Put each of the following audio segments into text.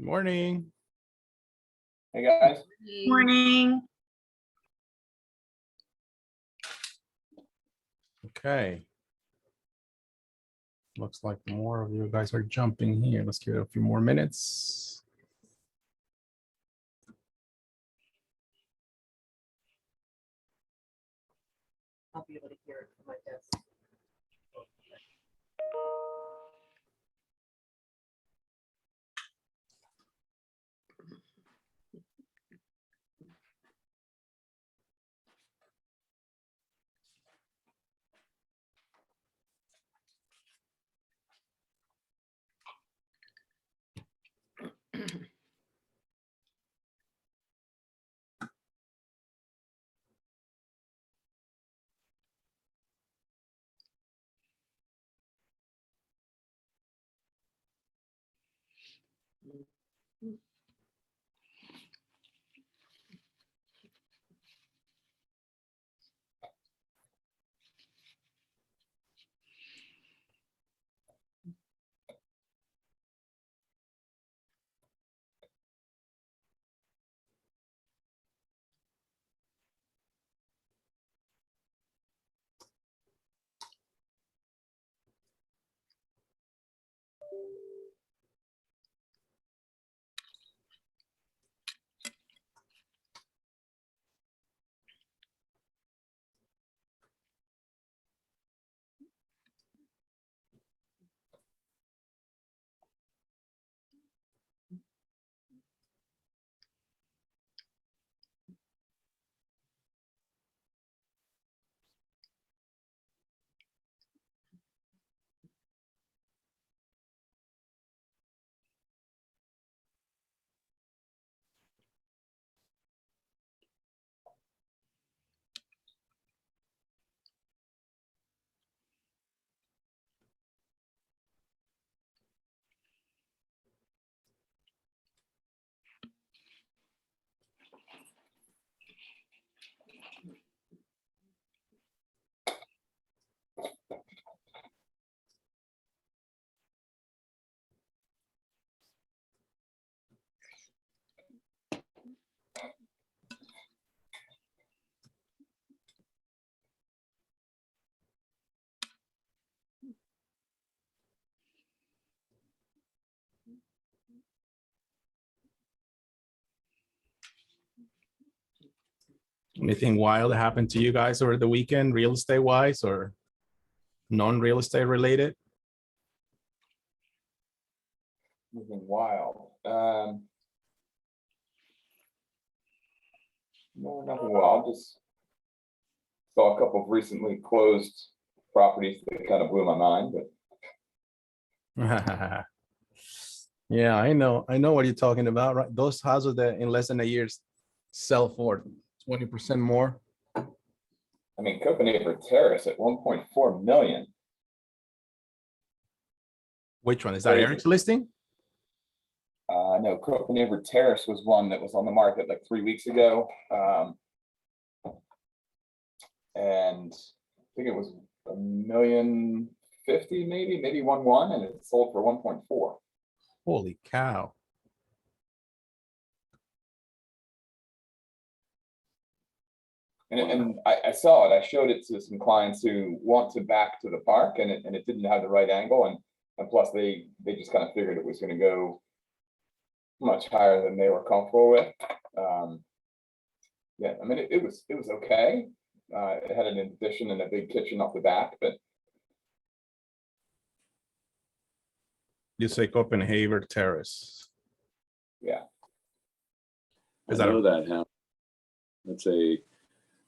Morning. Hey guys. Morning. Okay. Looks like more of you guys are jumping here. Let's give it a few more minutes. I'll be able to hear it from my desk. Anything wild happened to you guys over the weekend, real estate wise or non-real estate related? Moving wild. No, nothing wild. Just saw a couple of recently closed properties that kind of blew my mind, but Yeah, I know what you're talking about, right? Those houses that in less than a year sell for 20% more. I mean, Copenhagen Terrace at 1.4 million. Which one is that? Crazy. Eric's listing? No, Copenhagen Terrace was one that was on the market like 3 weeks ago. And I think it was $1,050,000, maybe 1.1, and it sold for 1.4. Holy cow. And I saw it. I showed it to some clients who want to back to the park, and it didn't have the right angle, and plus they just kind of figured it was going to go much higher than they were comfortable with. Yeah, I mean it was okay. It had an addition and a big kitchen off the back, but You say Copenhagen Terrace. yeah. Is I that know that house. It's a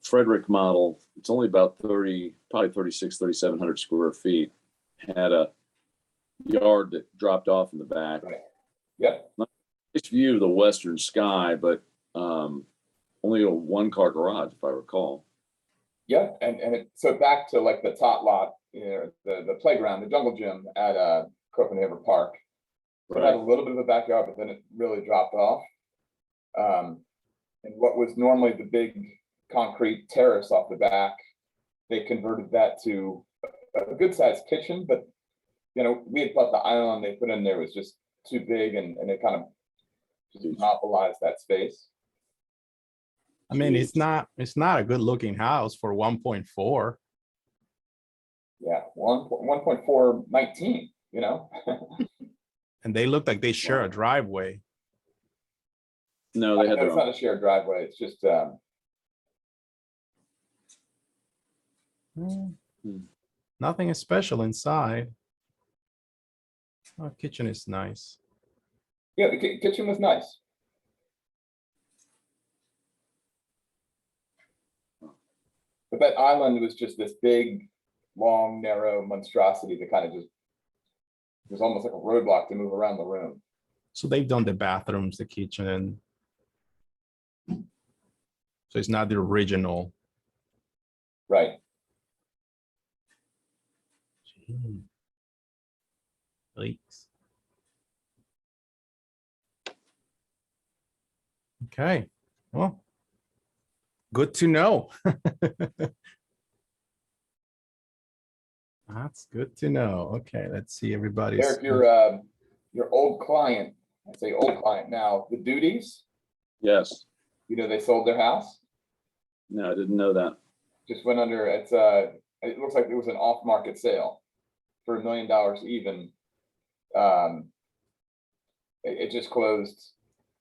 Frederick model. It's only about 30, probably 3,700 square feet. Had a yard that dropped off in the back. Right. Yeah. Nice view of the western sky, but only a one-car garage, if I recall. Yeah, and so back to like the top lot, you know, the playground, the jungle gym at Copenhagen Park. So it had a little bit of a backyard, but then it really dropped off. And what was normally the big concrete terrace off the back, they converted that to a good sized kitchen, but you know, we had thought the island they put in there was just too big, and it kind of just monopolize that space. I mean, Jeez. it's not a good looking house for 1.4. Yeah, 1.419, you know? And they look like they share Wow. a driveway. No, they had their It's own. not a shared driveway, it's just, Hmm. Hmm. Nothing is special inside. Oh, kitchen is nice. yeah, the kitchen was nice. But that island was just this big, long, narrow monstrosity that kind of just, it was almost like a roadblock to move around the room. So they've done the bathrooms, the kitchen. So it's not the original. Right. Gee. Leaks. Okay, well, good to know. That's good to know. Okay, let's see everybody's. Eric, your old client, I say old client now, the Duties, Yes. you know, they sold their house, No, I didn't know that. just went under, it looks like it was an off-market sale for $1 million even. It just closed,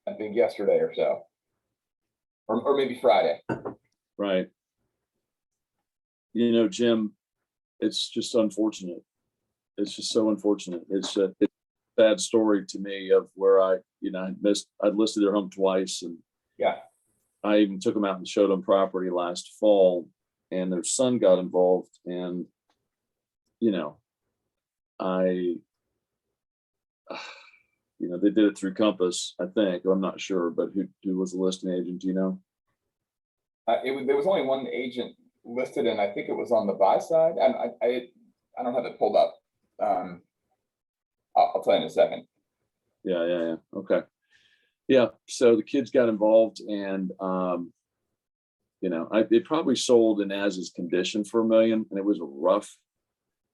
I think yesterday or so, or maybe Friday. Right. You know, Jim, it's just unfortunate. It's just so unfortunate. It's a bad story to me of where I'd listed their home twice, and Yeah, I even took them out and showed them property last fall, and their son got involved, and I they did it through Compass, I think. I'm not sure, but who was the listing agent? Do you know? there was only one agent listed, and I think it was on the buy side. I don't have it pulled up. I'll tell you in a second. Yeah. Okay. Yeah. So the kids got involved, and it probably sold in as is condition for $1 million, and it was rough,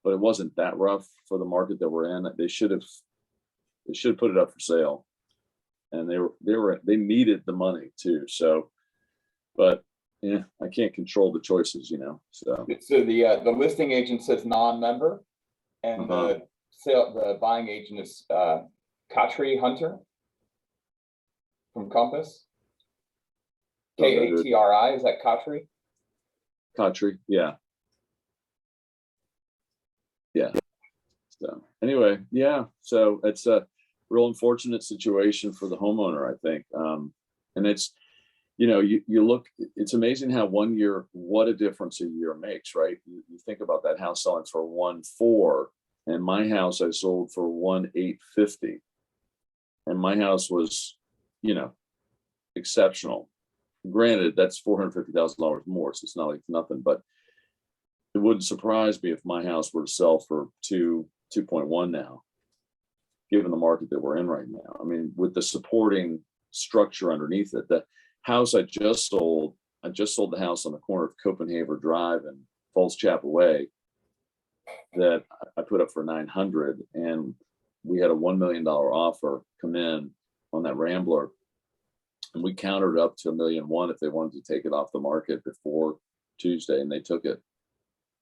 but it wasn't that rough for the market that we're in. They should have put it up for sale, and they needed the money too. So, but yeah, I can't control the choices, So So the listing agent says non-member, and Uh-huh. the buying agent is Katri Hunter from Compass. Katri, is that Katri? Country, yeah. So anyway, yeah. So it's a real unfortunate situation for the homeowner, I think. And it's, you look, it's amazing how 1 year, what a difference a year makes, right? You think about that house selling for 1.4, and my house I sold for 1.850, and my house was, exceptional. Granted, that's $450,000 more, so it's not like nothing, but it wouldn't surprise me if my house were to sell for 2.1 now, given the market that we're in right now. I mean, with the supporting structure underneath it. The house I just sold the house on the corner of Copenhagen Drive and Falls Chapel Way that I put up for 900, and we had a $1 million offer come in on that Rambler, and we countered up to $1.1 million if they wanted to take it off the market before Tuesday, and they took it.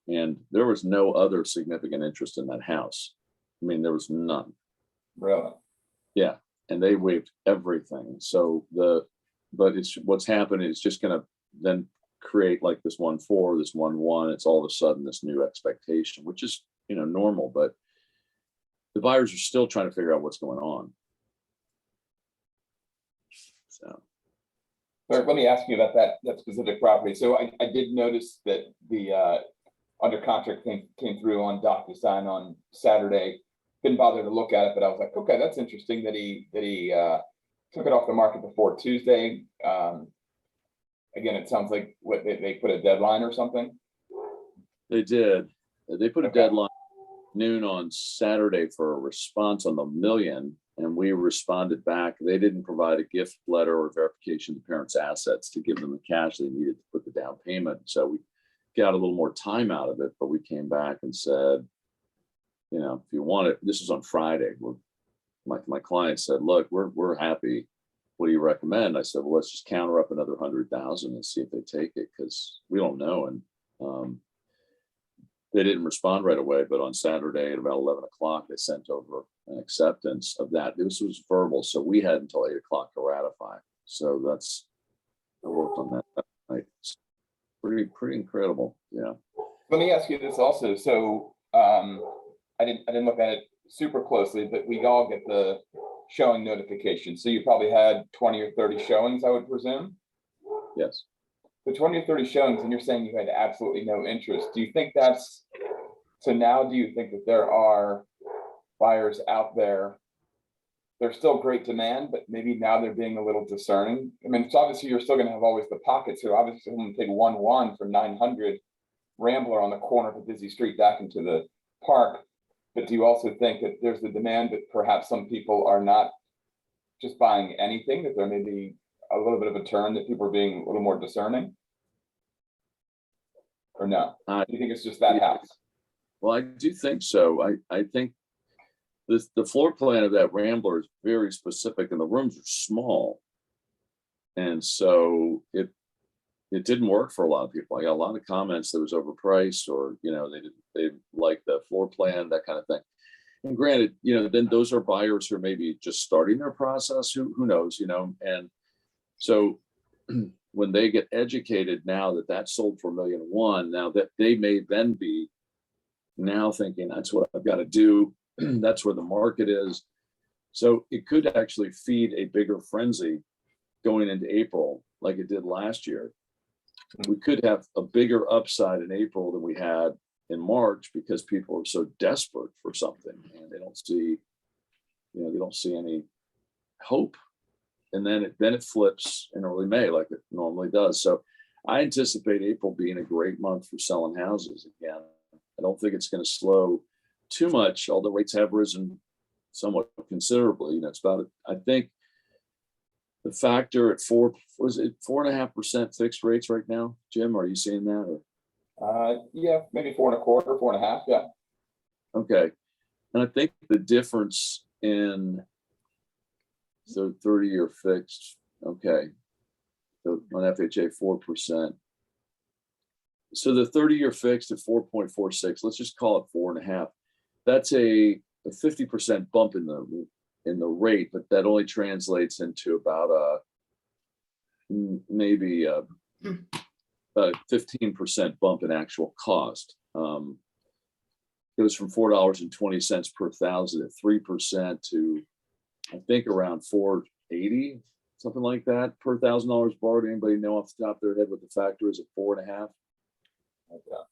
And there was no other significant interest in that house. I mean, there was none. Really? Yeah. And they waived everything. So but it's what's happened is just going to then create like this 1.4, this 1.1. It's all of a sudden this new expectation, which is, normal, but the buyers are still trying to figure out what's going on. So. Eric, let me ask you about that specific property. So I did notice that the under contract came through on DocuSign on Saturday. Didn't bother to look at it, but I was like, okay, that's interesting that he took it off the market before Tuesday. Again, it sounds like what they put a deadline or something. They did. They put a Okay. deadline noon on Saturday for a response on the $1 million, and we responded back. They didn't provide a gift letter or verification to parents' assets to give them the cash they needed to put the down payment. So we got a little more time out of it, but we came back and said, if you want it, this is on Friday. My client said, look, we're happy what do you recommend? I said, well, let's just counter up another 100,000 and see if they take it, because we don't know. And they didn't respond right away, but on Saturday at about 11 o'clock, they sent over an acceptance of that. This was verbal, so we had until 8 o'clock to ratify. So I worked on that night. It's pretty incredible. Yeah. Let me ask you this also. So I didn't look at it super closely, but we all get the showing notification. So you probably had 20 or 30 showings, I would presume. Yes. The 20 or 30 showings, and you're saying you had absolutely no interest. Do you think that's, so now do you think that there are buyers out there? There's still great demand, but maybe now they're being a little discerning. I mean, it's obviously you're still going to have always the pockets. So obviously I'm going to take 1-1 for 900 Rambler on the corner of a busy street back into the park. But do you also think that there's the demand that perhaps some people are not just buying anything, that there may be a little bit of a turn, that people are being a little more discerning? Or no? Do you think it's just that house? Well, I do think so. I think the floor plan of that Rambler is very specific, and the rooms are small. And so it didn't work for a lot of people. I got a lot of comments that was overpriced, or, they like the floor plan, that kind of thing. And granted, then those are buyers who are maybe just starting their process, who knows, and so when they get educated now that sold for $1.1 million, now that they may then be now thinking that's what I've got to do. That's where the market is. So it could actually feed a bigger frenzy going into April, like it did last year. We could have a bigger upside in April than we had in March, because people are so desperate for something and they don't see, they don't see any hope. And then it flips in early May like it normally does. So I anticipate April being a great month for selling houses again. I don't think it's going to slow too much, although rates have risen somewhat considerably. It's about, I think, the factor at 4.5% fixed rates right now. Jim, are you seeing that? Or? Yeah, maybe 4.25, 4.5. Yeah. Okay. And I think the difference in the 30-year fixed, okay, so on FHA 4%. So the 30-year fixed at 4.46, let's just call it 4.5. That's a 50% bump in the rate, but that only translates into about maybe a 15% bump in actual cost. Goes from $4.20 per thousand at 3% to, I think, around $4.80, something like that, per $1,000 borrowed. Anybody know off the top of their head what the factor is at 4.5? Okay.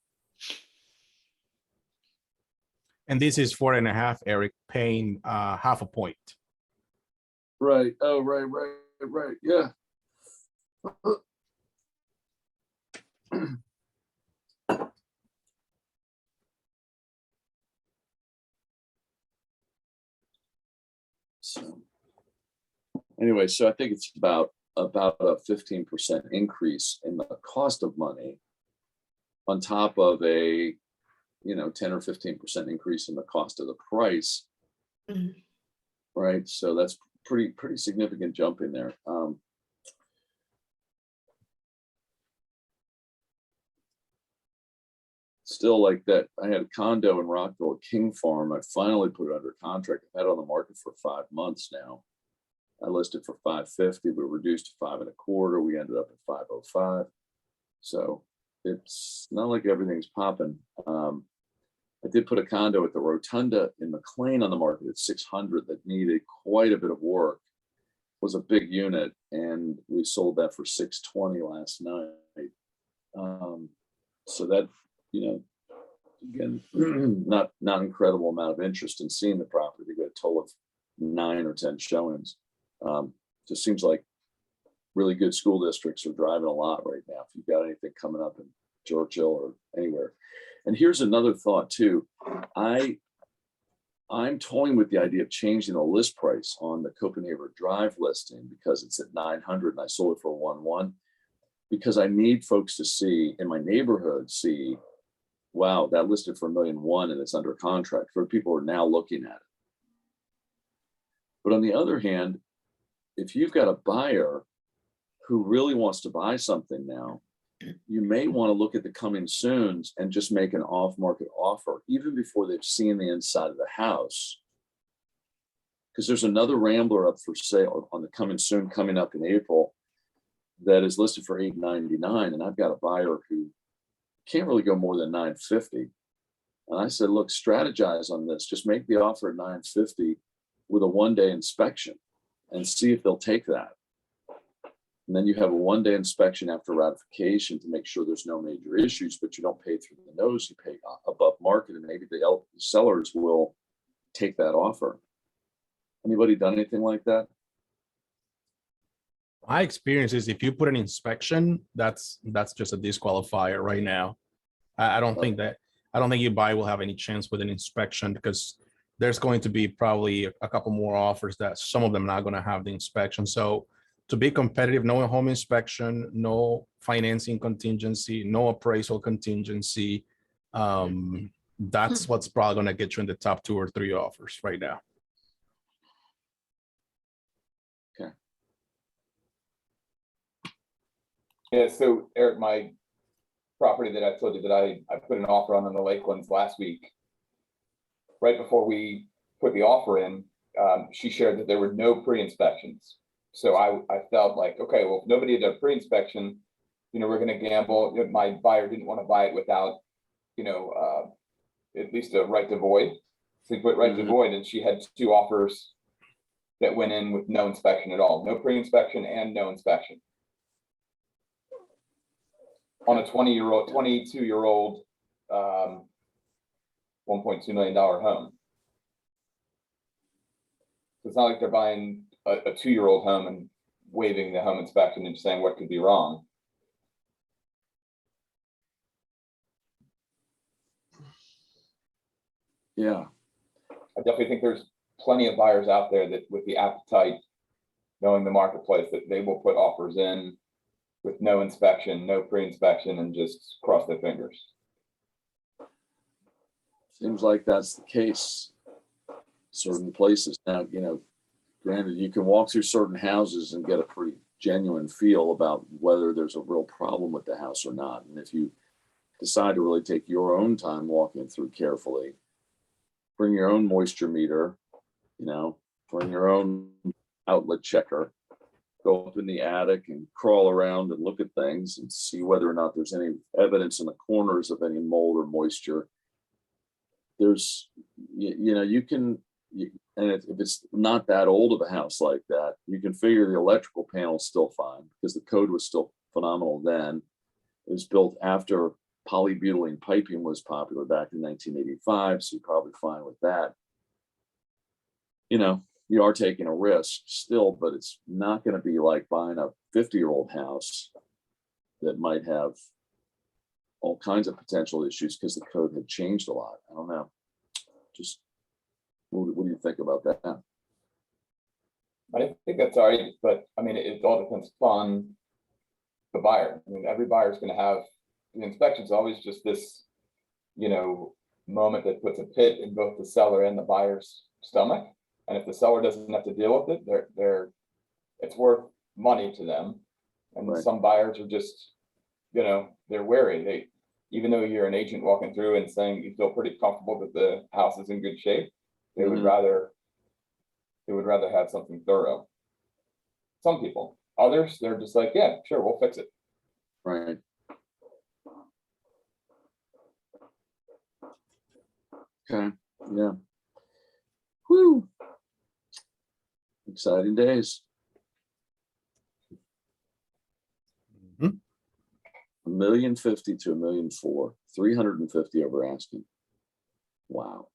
And this is 4.5, Eric, paying half a point. Right. Oh, right. Yeah. So anyway, so I think it's about a 15% increase in the cost of money on top of a 10 or 15% increase in the cost of the price. Mhm. Right. So that's pretty significant jump in there. Still, like that, I had a condo in Rockville, King Farm. I finally put it under contract. I've had it on the market for 5 months now. I listed for $550, but reduced to $5.25. We ended up at $505. So it's not like everything's popping. I did put a condo at the Rotunda in McLean on the market at $600 that needed quite a bit of work. It was a big unit, and we sold that for $620 last night. So that, again, not incredible amount of interest in seeing the property. We got a total of 9 or 10 showings. Just seems like really good school districts are driving a lot right now. If you've got anything coming up in Churchill or anywhere. And here's another thought too. I'm toying with the idea of changing the list price on the Copenhagen Drive listing, because it's at 900 and I sold it for 1.1, because I need folks to see in my neighborhood, wow, that listed for $1.1 million and it's under contract, for people who are now looking at it. But on the other hand, if you've got a buyer who really wants to buy something now, you may want to look at the coming soons and just make an off-market offer, even before they've seen the inside of the house. Because there's another Rambler up for sale on the coming soon, coming up in April, that is listed for $899, and I've got a buyer who can't really go more than $950. And I said, look, strategize on this. Just make the offer at $950 with a one-day inspection and see if they'll take that. And then you have a one-day inspection after ratification to make sure there's no major issues, but you don't pay through the nose, you pay above market, and maybe the sellers will take that offer. Anybody done anything like that? My experience is if you put an inspection, that's just a disqualifier right now. I don't think your buyer will have any chance with an inspection, because there's going to be probably a couple more offers that some of them are not going to have the inspection. So to be competitive, no home inspection, no financing contingency, no appraisal contingency. That's what's probably going to get you in the top 2 or 3 offers right now. Okay. Yeah, so Eric, my property that I told you that I put an offer on the Lakelands last week, right before we put the offer in, she shared that there were no pre-inspections. So I felt like, okay, well, if nobody did a pre-inspection, we're going to gamble. My buyer didn't want to buy it without, at least a right to void. So he put right to void, and she had 2 offers that went in with no inspection at all, no pre-inspection and no inspection. On a 22-year-old, $1.2 million home. So it's not like they're buying a 2-year-old home and waiving the home inspection and saying what could be wrong. Yeah. I definitely think there's plenty of buyers out there that with the appetite, knowing the marketplace, that they will put offers in with no inspection, no pre-inspection, and just cross their fingers. Seems like that's the case. Certain places now, granted, you can walk through certain houses and get a pretty genuine feel about whether there's a real problem with the house or not. And if you decide to really take your own time walking through carefully, bring your own moisture meter, bring your own outlet checker, go up in the attic and crawl around and look at things and see whether or not there's any evidence in the corners of any mold or moisture. There's, you can, and if it's not that old of a house like that, you can figure the electrical panel is still fine because the code was still phenomenal then. It was built after polybutylene piping was popular back in 1985, so you're probably fine with that. You are taking a risk still, but it's not going to be like buying a 50-year-old house that might have all kinds of potential issues because the code had changed a lot. I don't know. Just what do you think about that? I think that's all right, but I mean, it all depends upon the buyer. I mean, every buyer is going to have, the inspection's always just this, moment that puts a pit in both the seller and the buyer's stomach. And if the seller doesn't have to deal with it, it's worth money to them. And Right. Some buyers are just, they're wary. Even though you're an agent walking through and saying you feel pretty comfortable that the house is in good shape, they would rather have something thorough. Some people, others, they're just like, yeah, sure, we'll fix it. Right. Okay. Yeah. Whew. Exciting days. Mhm. $1,050,000 to $1,400,000, 350 over asking. Wow.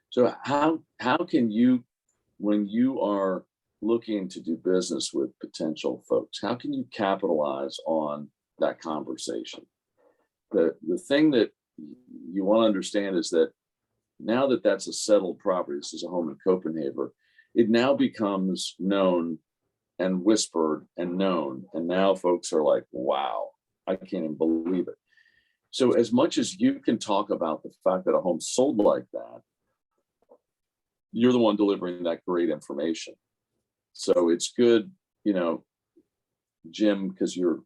So how can you, when you are looking to do business with potential folks, how can you capitalize on that conversation? The thing that you want to understand is that now that that's a settled property, this is a home in Copenhagen, it now becomes known and whispered and known. And now folks are like, wow, I can't even believe it. So as much as you can talk about the fact that a home sold like that, you're the one delivering that great information. So it's good, Jim, because you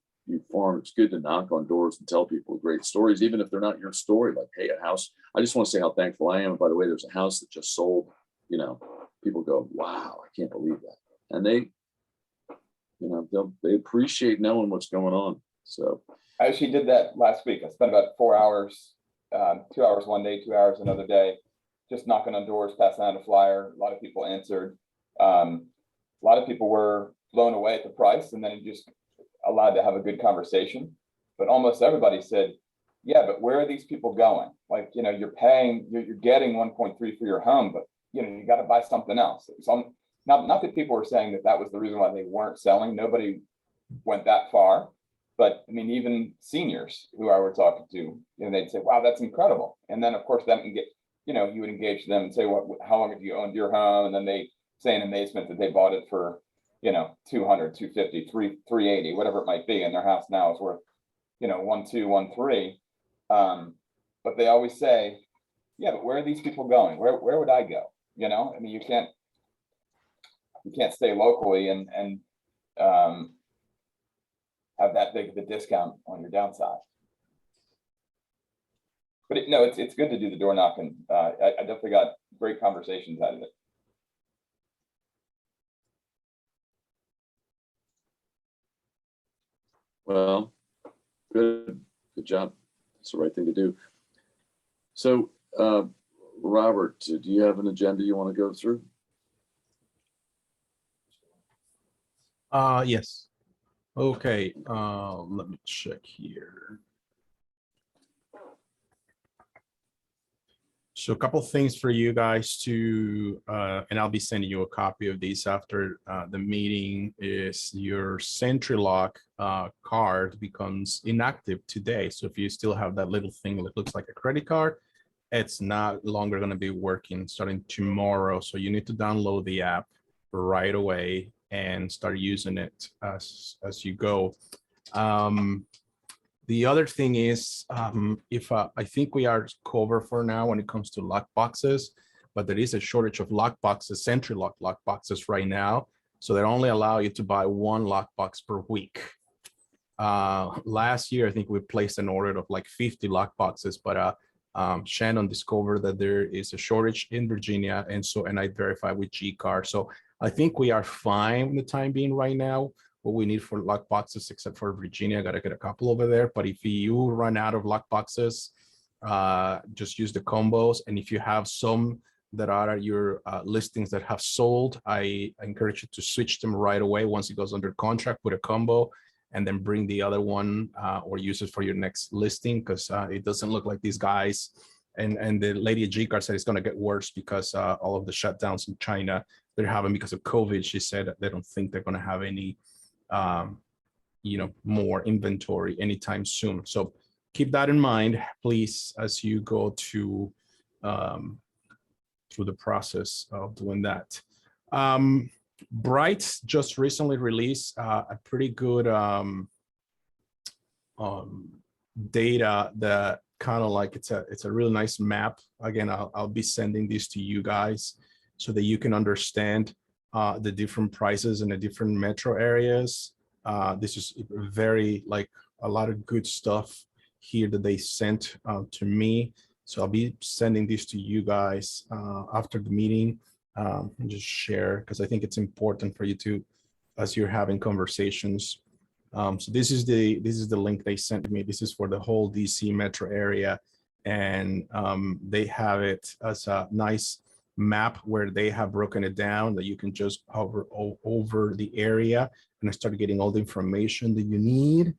farm, it's good to knock on doors and tell people great stories, even if they're not your story. Like, hey, a house. I just want to say how thankful I am. By the way, there's a house that just sold. People go, wow, I can't believe that. And they, they appreciate knowing what's going on. So I actually did that last week. I spent about 4 hours, 2 hours one day, 2 hours another day, just knocking on doors, passing out a flyer. A lot of people answered. A lot of people were blown away at the price, and then just allowed to have a good conversation. But almost everybody said, yeah, but where are these people going? Like, you're getting 1.3 for your home, but you got to buy something else. So not that people were saying that was the reason why they weren't selling. Nobody went that far. But I mean, even seniors who I were talking to, they'd say, wow, that's incredible. And then of course, you would engage them and say, how long have you owned your home? And then they say in amazement that they bought it for, 200, 250, 380, whatever it might be. And their house now is worth, 1.2, 1.3. But they always say, yeah, but where are these people going? Where would I go? I mean, you can't stay locally and have that big of a discount on your downside. But it's good to do the door knocking. I definitely got great conversations out of it. Well, good job. That's the right thing to do. So, Robert, do you have an agenda you want to go through? Yes. Okay, let me check here. So a couple things for you guys to, and I'll be sending you a copy of these after the meeting, is your SentryLock card becomes inactive today. So if you still have that little thing that looks like a credit card, it's not longer going to be working starting tomorrow. So you need to download the app right away and start using it as you go. The other thing is, I think we are covered for now when it comes to lock boxes, but there is a shortage of lock boxes, SentryLock lock boxes right now. So they only allow you to buy one lock box per week. Last year, I think we placed an order of like 50 lock boxes, but Shannon discovered that there is a shortage in Virginia, and I verified with G-Card. So I think we are fine in the time being right now. What we need for lock boxes, except for Virginia, I got to get a couple over there. But if you run out of lock boxes, just use the combos. And if you have some that are at your listings that have sold, I encourage you to switch them right away. Once it goes under contract, put a combo and then bring the other one or use it for your next listing, because it doesn't look like these guys. And the lady at G-Card said it's going to get worse because all of the shutdowns in China they're having because of COVID. She said that they don't think they're going to have any more inventory anytime soon. So keep that in mind, please, as you go to through the process of doing that. Bright just recently released a pretty good data that kind of like it's a really nice map. Again, I'll be sending this to you guys so that you can understand the different prices in the different metro areas. This is very like a lot of good stuff here that they sent to me. So I'll be sending this to you guys after the meeting and just share, because I think it's important for you to, as you're having conversations. So this is the link they sent me. This is for the whole DC metro area, and they have it as a nice map where they have broken it down that you can just hover over the area and I start getting all the information that you need.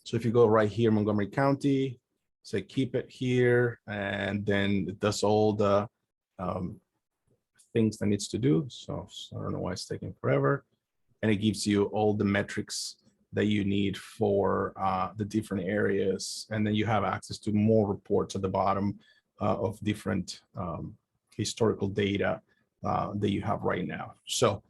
So if you go right here, Montgomery County, say keep it here, and then it does all the things that needs to do. So I don't know why it's taking forever. And it gives you all the metrics that you need for the different areas. And then you have access to more reports at the bottom of different historical data that you have right now. So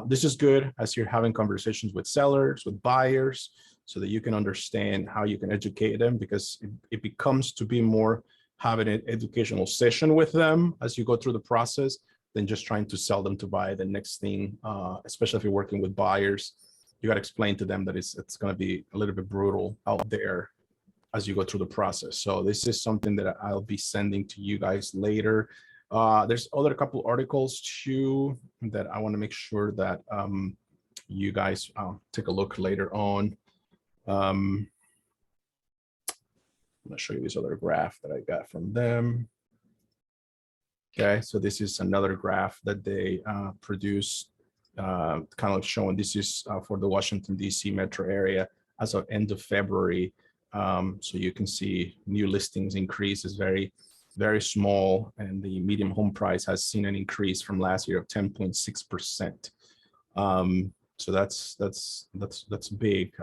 this is good as you're having conversations with sellers, with buyers, so that you can understand how you can educate them, because it becomes to be more having an educational session with them as you go through the process than just trying to sell them to buy the next thing, especially if you're working with buyers. You got to explain to them that it's going to be a little bit brutal out there as you go through the process. So this is something that I'll be sending to you guys later. There's other couple articles too that I want to make sure that you guys take a look later on. I'm going to show you this other graph that I got from them. Okay, so this is another graph that they produced, kind of showing this is for the Washington, D.C. metro area as of end of February. So you can see new listings increase is very, very small, and the median home price has seen an increase from last year of 10.6%. So that's big,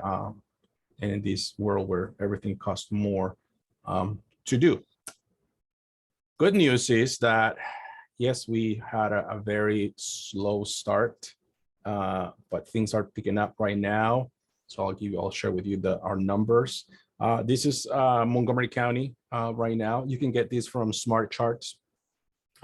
and in this world where everything costs more to do. Good news is that yes, we had a very slow start, but things are picking up right now. So I'll share with you our numbers. This is Montgomery County right now. You can get this from Smart Charts.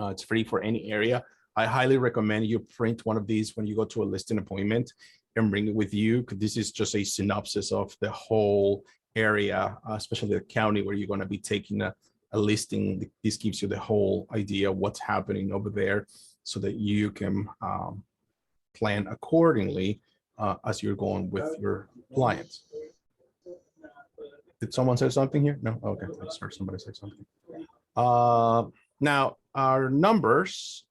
It's free for any area. I highly recommend you print one of these when you go to a listing appointment and bring it with you, because this is just a synopsis of the whole area, especially the county where you're going to be taking a listing. This gives you the whole idea of what's happening over there so that you can plan accordingly as you're going with your clients. Did someone say something here? No? Okay, I heard somebody say something. Now, our numbers.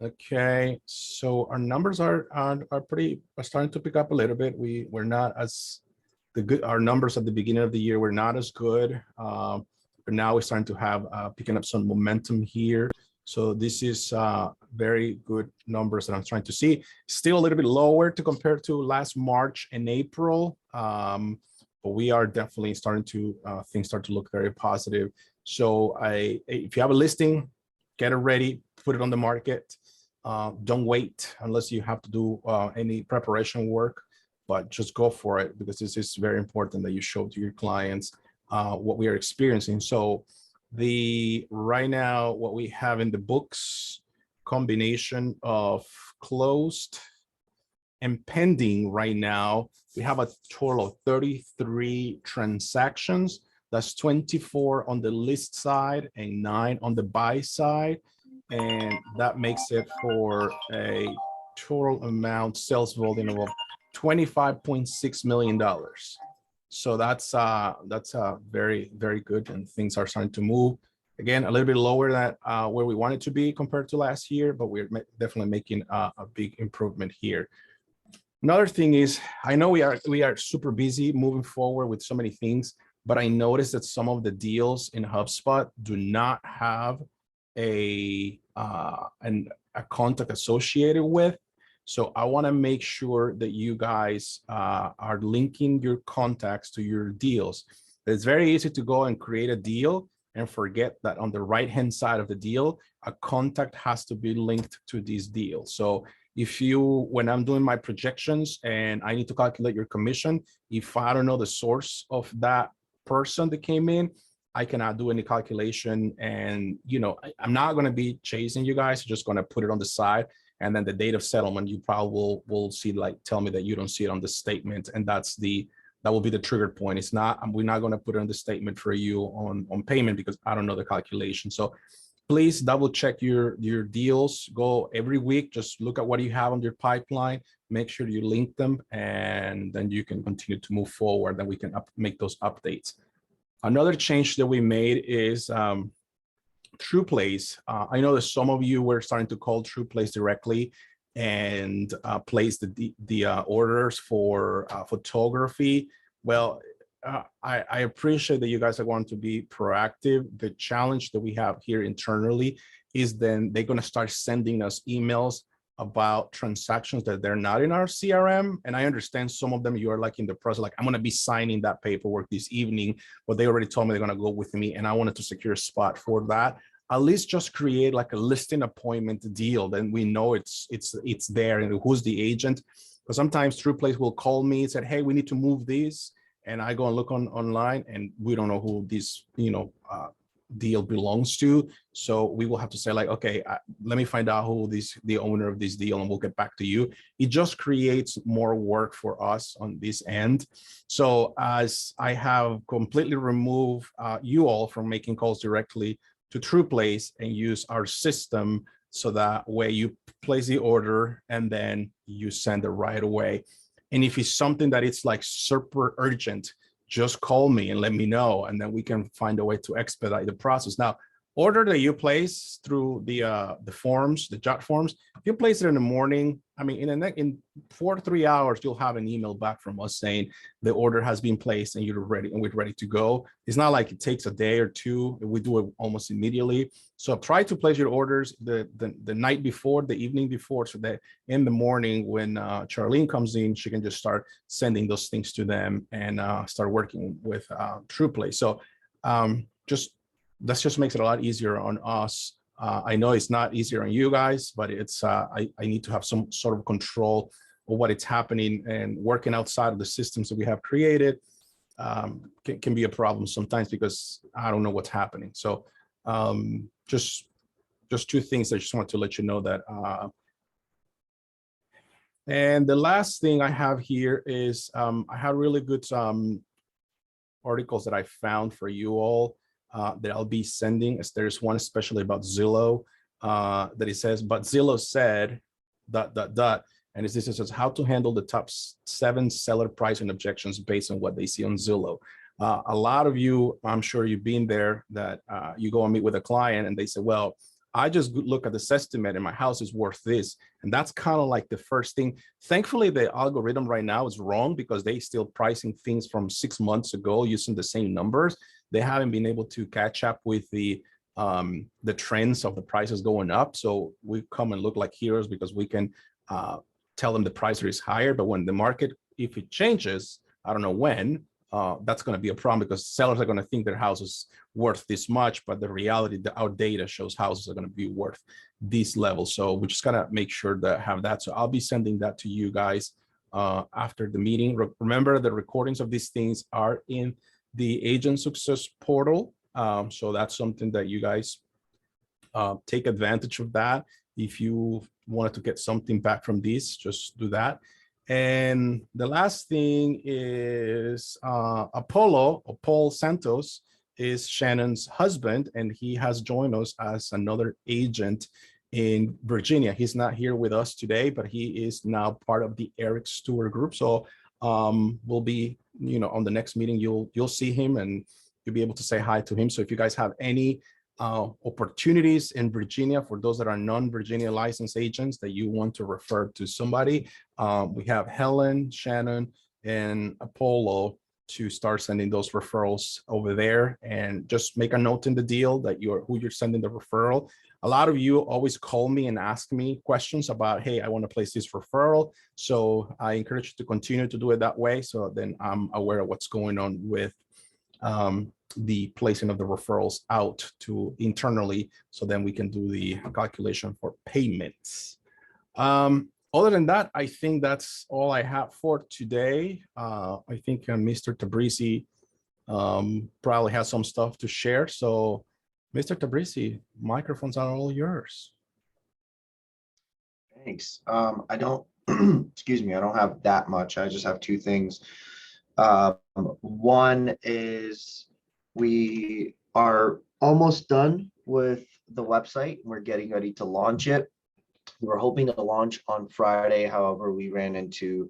Okay, so our numbers are starting to pick up a little bit. We're not as good. Our numbers at the beginning of the year were not as good. But now we're starting to have picking up some momentum here. So this is very good numbers that I'm trying to see. Still a little bit lower to compare to last March and April, but we are definitely starting to things start to look very positive. So if you have a listing, get it ready, put it on the market. Don't wait unless you have to do any preparation work, but just go for it, because this is very important that you show to your clients what we are experiencing. So right now, what we have in the books, combination of closed and pending right now, we have a total of 33 transactions. That's 24 on the list side and 9 on the buy side. And that makes it for a total amount sales volume of $25.6 million. So that's very, very good, and things are starting to move. Again, a little bit lower than where we wanted to be compared to last year, but we're definitely making a big improvement here. Another thing is, I know we are super busy moving forward with so many things, but I noticed that some of the deals in HubSpot do not have a contact associated with. So I want to make sure that you guys are linking your contacts to your deals. It's very easy to go and create a deal and forget that on the right-hand side of the deal, a contact has to be linked to this deal. So when I'm doing my projections and I need to calculate your commission, if I don't know the source of that person that came in, I cannot do any calculation. And, I'm not going to be chasing you guys, just going to put it on the side. And then the date of settlement, you probably will see, tell me that you don't see it on the statement. And that will be the trigger point. We're not going to put it on the statement for you on payment because I don't know the calculation. So please double check your deals. Go every week, just look at what you have on your pipeline, make sure you link them, and then you can continue to move forward. Then we can make those updates. Another change that we made is TruePlace. I know that some of you were starting to call TruePlace directly and place the orders for photography. Well, I appreciate that you guys are going to be proactive. The challenge that we have here internally is then they're going to start sending us emails about transactions that they're not in our CRM. And I understand some of them, you are in the process, I'm going to be signing that paperwork this evening, but they already told me they're going to go with me, and I wanted to secure a spot for that. At least just create a listing appointment deal. Then we know it's there and who's the agent. Because sometimes TruePlace will call me and say, hey, we need to move these. And I go and look online and we don't know who these, deal belongs to. So we will have to say like, okay, let me find out who the owner of this deal, and we'll get back to you. It just creates more work for us on this end. So as I have completely removed you all from making calls directly to TruePlace and use our system, so that way you place the order and then you send it right away. And if it's something that it's like super urgent, just call me and let me know, and then we can find a way to expedite the process. Now, order that you place through the forms, the jot forms, if you place it in the morning, I mean, in 4 to 3 hours, you'll have an email back from us saying the order has been placed and you're ready, and we're ready to go. It's not like it takes a day or two. We do it almost immediately. So try to place your orders the night before, the evening before, so that in the morning when Charlene comes in, she can just start sending those things to them and start working with TruePlace. So that just makes it a lot easier on us. I know it's not easier on you guys, but it's I need to have some sort of control of what is happening, and working outside of the systems that we have created can be a problem sometimes because I don't know what's happening. So just 2 things I just want to let you know that. And the last thing I have here is I have really good articles that I found for you all. That I'll be sending. As there's one especially about Zillow that it says, but Zillow said ... And this says how to handle the top 7 seller pricing objections based on what they see on Zillow. A lot of you, I'm sure you've been there, that you go and meet with a client and they say, well, I just look at this estimate and my house is worth this. And that's kind of like the first thing. Thankfully, the algorithm right now is wrong because they still pricing things from 6 months ago using the same numbers. They haven't been able to catch up with the trends of the prices going up. So we come and look like heroes because we can tell them the price is higher. But when the market, if it changes, I don't know when, that's going to be a problem because sellers are going to think their house is worth this much. But the reality, our data shows houses are going to be worth this level. So we just got to make sure that have that. So I'll be sending that to you guys after the meeting. Remember, the recordings of these things are in the Agent Success portal. So that's something that you guys take advantage of that. If you wanted to get something back from this, just do that. And the last thing is Paul Santos is Shannon's husband, and he has joined us as another agent in Virginia. He's not here with us today, but he is now part of the Eric Stewart group. So we'll be, on the next meeting, you'll see him and you'll be able to say hi to him. So if you guys have any opportunities in Virginia for those that are non-Virginia licensed agents that you want to refer to somebody, we have Helen, Shannon, and Apollo to start sending those referrals over there, and just make a note in the deal that who you're sending the referral. A lot of you always call me and ask me questions about, hey, I want to place this referral. So I encourage you to continue to do it that way. So then I'm aware of what's going on with the placing of the referrals out to internally. So then we can do the calculation for payments. Other than that, I think that's all I have for today. I think Mr. Tabrisi probably has some stuff to share. So Mr. Tabrisi, microphones are all yours. Thanks. I don't, excuse me, I don't have that much. I just have 2 things. One is we are almost done with the website. We're getting ready to launch it. We were hoping to launch on Friday. However, we ran into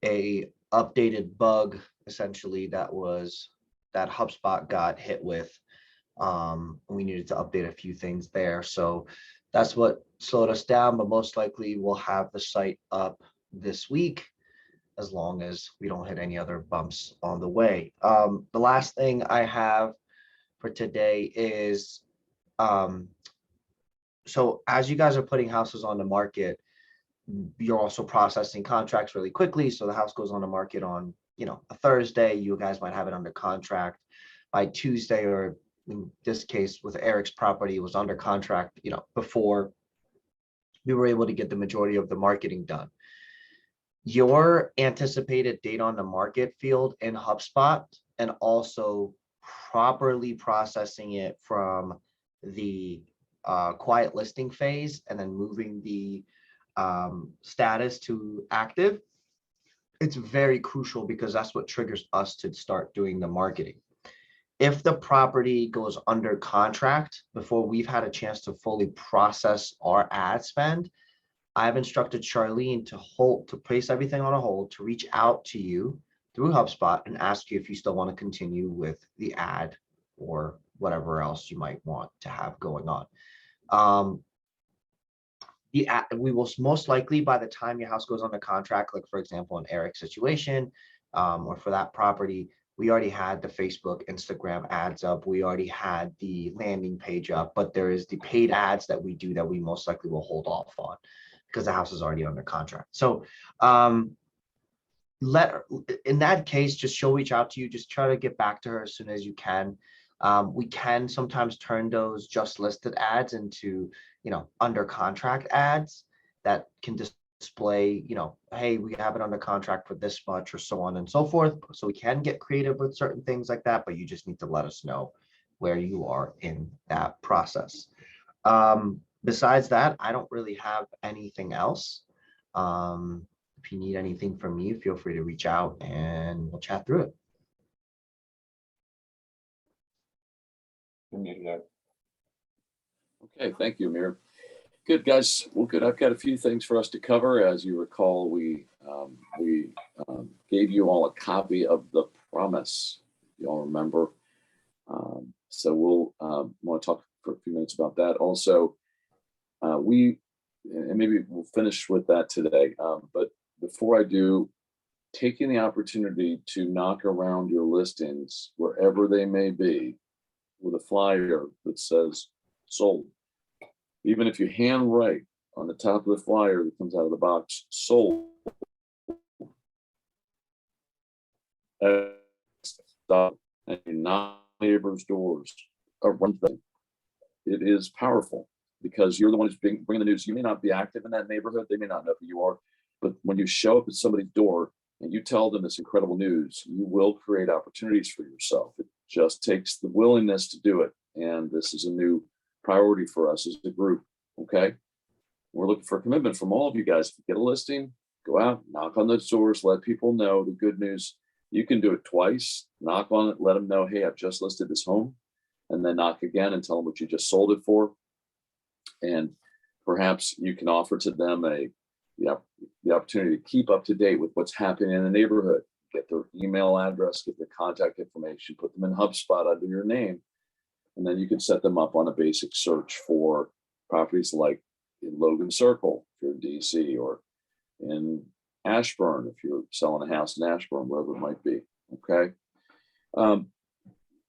a updated bug, essentially, that HubSpot got hit with. We needed to update a few things there. So that's what slowed us down, but most likely we'll have the site up this week, as long as we don't hit any other bumps on the way. The last thing I have for today is, so as you guys are putting houses on the market, you're also processing contracts really quickly. So the house goes on the market on, a Thursday. You guys might have it under contract by Tuesday, or in this case with Eric's property, it was under contract, before we were able to get the majority of the marketing done. Your anticipated date on the market field in HubSpot, and also properly processing it from the quiet listing phase and then moving the status to active, it's very crucial because that's what triggers us to start doing the marketing. If the property goes under contract before we've had a chance to fully process our ad spend, I've instructed Charlene to place everything on a hold, to reach out to you through HubSpot and ask you if you still want to continue with the ad or whatever else you might want to have going on. We will most likely, by the time your house goes under contract, like for example, in Eric's situation, or for that property, we already had the Facebook, Instagram ads up. We already had the landing page up, but there is the paid ads that we do that we most likely will hold off on because the house is already under contract. So in that case, just she'll reach out to you. Just try to get back to her as soon as you can. We can sometimes turn those just listed ads into, under contract ads that can display, hey, we have it under contract for this much or so on and so forth. So we can get creative with certain things like that, but you just need to let us know where you are in that process. Besides that, I don't really have anything else. If you need anything from me, feel free to reach out and we'll chat through it. Okay, thank you, Amir. Good, guys. Well, good. I've got a few things for us to cover. As you recall, we gave you all a copy of the promise. You all remember. So we'll want to talk for a few minutes about that. Also, and maybe we'll finish with that today. But before I do, taking the opportunity to knock around your listings wherever they may be with a flyer that says sold. Even if you hand write on the top of the flyer that comes out of the box, sold. And knock neighbors' doors around them. It is powerful because you're the one who's bringing the news. You may not be active in that neighborhood. They may not know who you are. But when you show up at somebody's door and you tell them this incredible news, you will create opportunities for yourself. It just takes the willingness to do it. And this is a new priority for us as a group. Okay. We're looking for a commitment from all of you guys. If you get a listing, go out, knock on those doors, let people know the good news. You can do it twice, knock on it, let them know, hey, I've just listed this home, and then knock again and tell them what you just sold it for. And perhaps you can offer to them the opportunity to keep up to date with what's happening in the neighborhood, get their email address, get their contact information, put them in HubSpot under your name. And then you can set them up on a basic search for properties like in Logan Circle, if you're in DC, or in Ashburn, if you're selling a house in Ashburn, wherever it might be. Okay.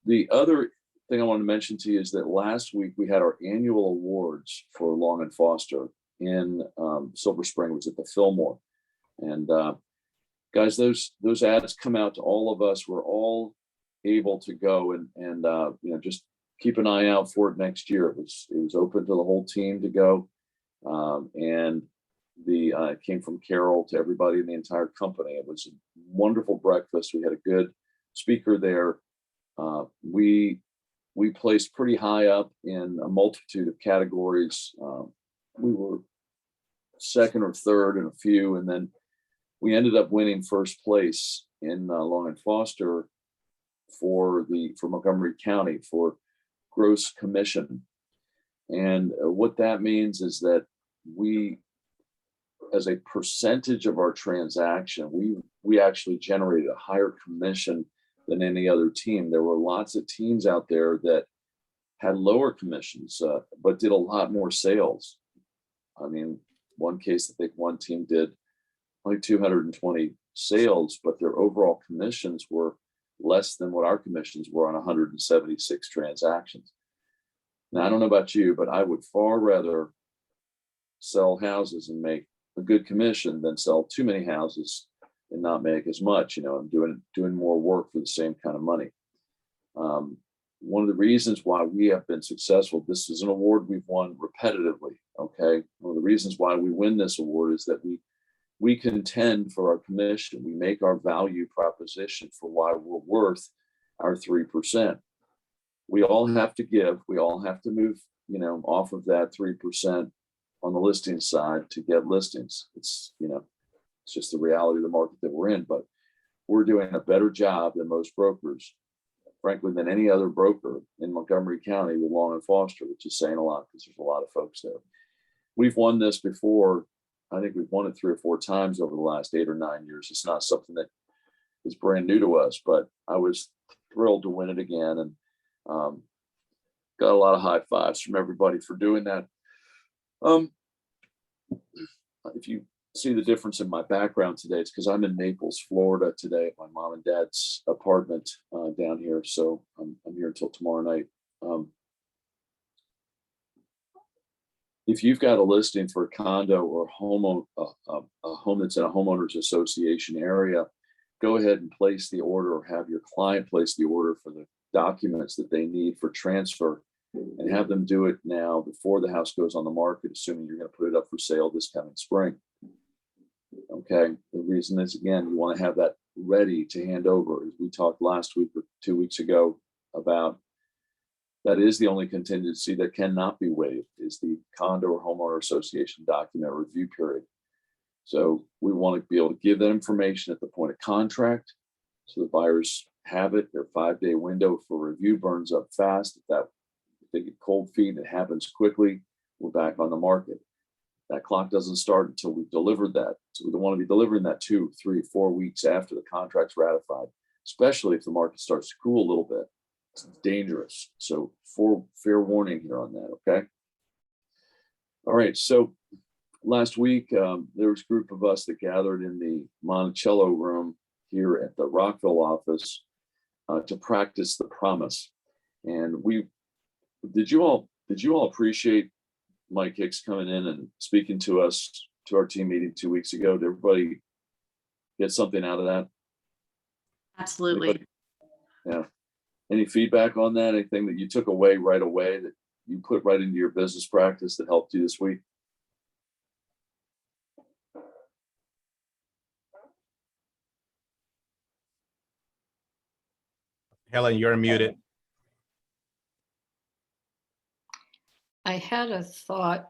The other thing I want to mention to you is that last week we had our annual awards for Long and Foster in Silver Spring, which was at the Fillmore. And guys, those ads come out to all of us. We're all able to go and just keep an eye out for it next year. It was open to the whole team to go, and it came from Carol to everybody in the entire company. It was a wonderful breakfast. We had a good speaker there. We placed pretty high up in a multitude of categories. We were second or third in a few, and then we ended up winning first place in Long and Foster for Montgomery County for gross commission. And what that means is that we, as a percentage of our transaction, we actually generated a higher commission than any other team. There were lots of teams out there that had lower commissions, but did a lot more sales. I mean, one case, I think one team did only 220 sales, but their overall commissions were less than what our commissions were on 176 transactions. Now, I don't know about you, but I would far rather sell houses and make a good commission than sell too many houses and not make as much. I'm doing more work for the same kind of money. One of the reasons why we have been successful, this is an award we've won repetitively. Okay. One of the reasons why we win this award is that we contend for our commission. We make our value proposition for why we're worth our 3%. We all have to give, we all have to move, off of that 3% on the listing side to get listings. It's just the reality of the market that we're in, but we're doing a better job than most brokers, frankly, than any other broker in Montgomery County with Long and Foster, which is saying a lot because there's a lot of folks there. We've won this before. I think we've won it 3 or 4 times over the last 8 or 9 years. It's not something that is brand new to us, but I was thrilled to win it again, and got a lot of high fives from everybody for doing that. If you see the difference in my background today, it's because I'm in Naples, Florida today at my mom and dad's apartment down here. So I'm here until tomorrow night. If you've got a listing for a condo or a home that's in a homeowners association area, go ahead and place the order, or have your client place the order for the documents that they need for transfer, and have them do it now before the house goes on the market, assuming you're going to put it up for sale this coming spring. Okay. The reason is, again, you want to have that ready to hand over. As we talked last week or 2 weeks ago about, that is the only contingency that cannot be waived, is the condo or homeowner association document review period. So we want to be able to give that information at the point of contract, so the buyers have it. Their 5-day window for review burns up fast. If they get cold feet, it happens quickly, we're back on the market. That clock doesn't start until we've delivered that. So we don't want to be delivering that 2, 3, 4 weeks after the contract's ratified, especially if the market starts to cool a little bit. It's dangerous. So fair warning here on that, okay? All right, so last week, there was a group of us that gathered in the Monticello room here at the Rockville office to practice the promise. And did you all appreciate Mike Hicks coming in and speaking to us, to our team meeting 2 weeks ago? Did everybody get something out of that? Absolutely. Anybody? Yeah. Any feedback on that? Anything that you took away right away that you put right into your business practice that helped you this week? Helen, you're muted. I had a thought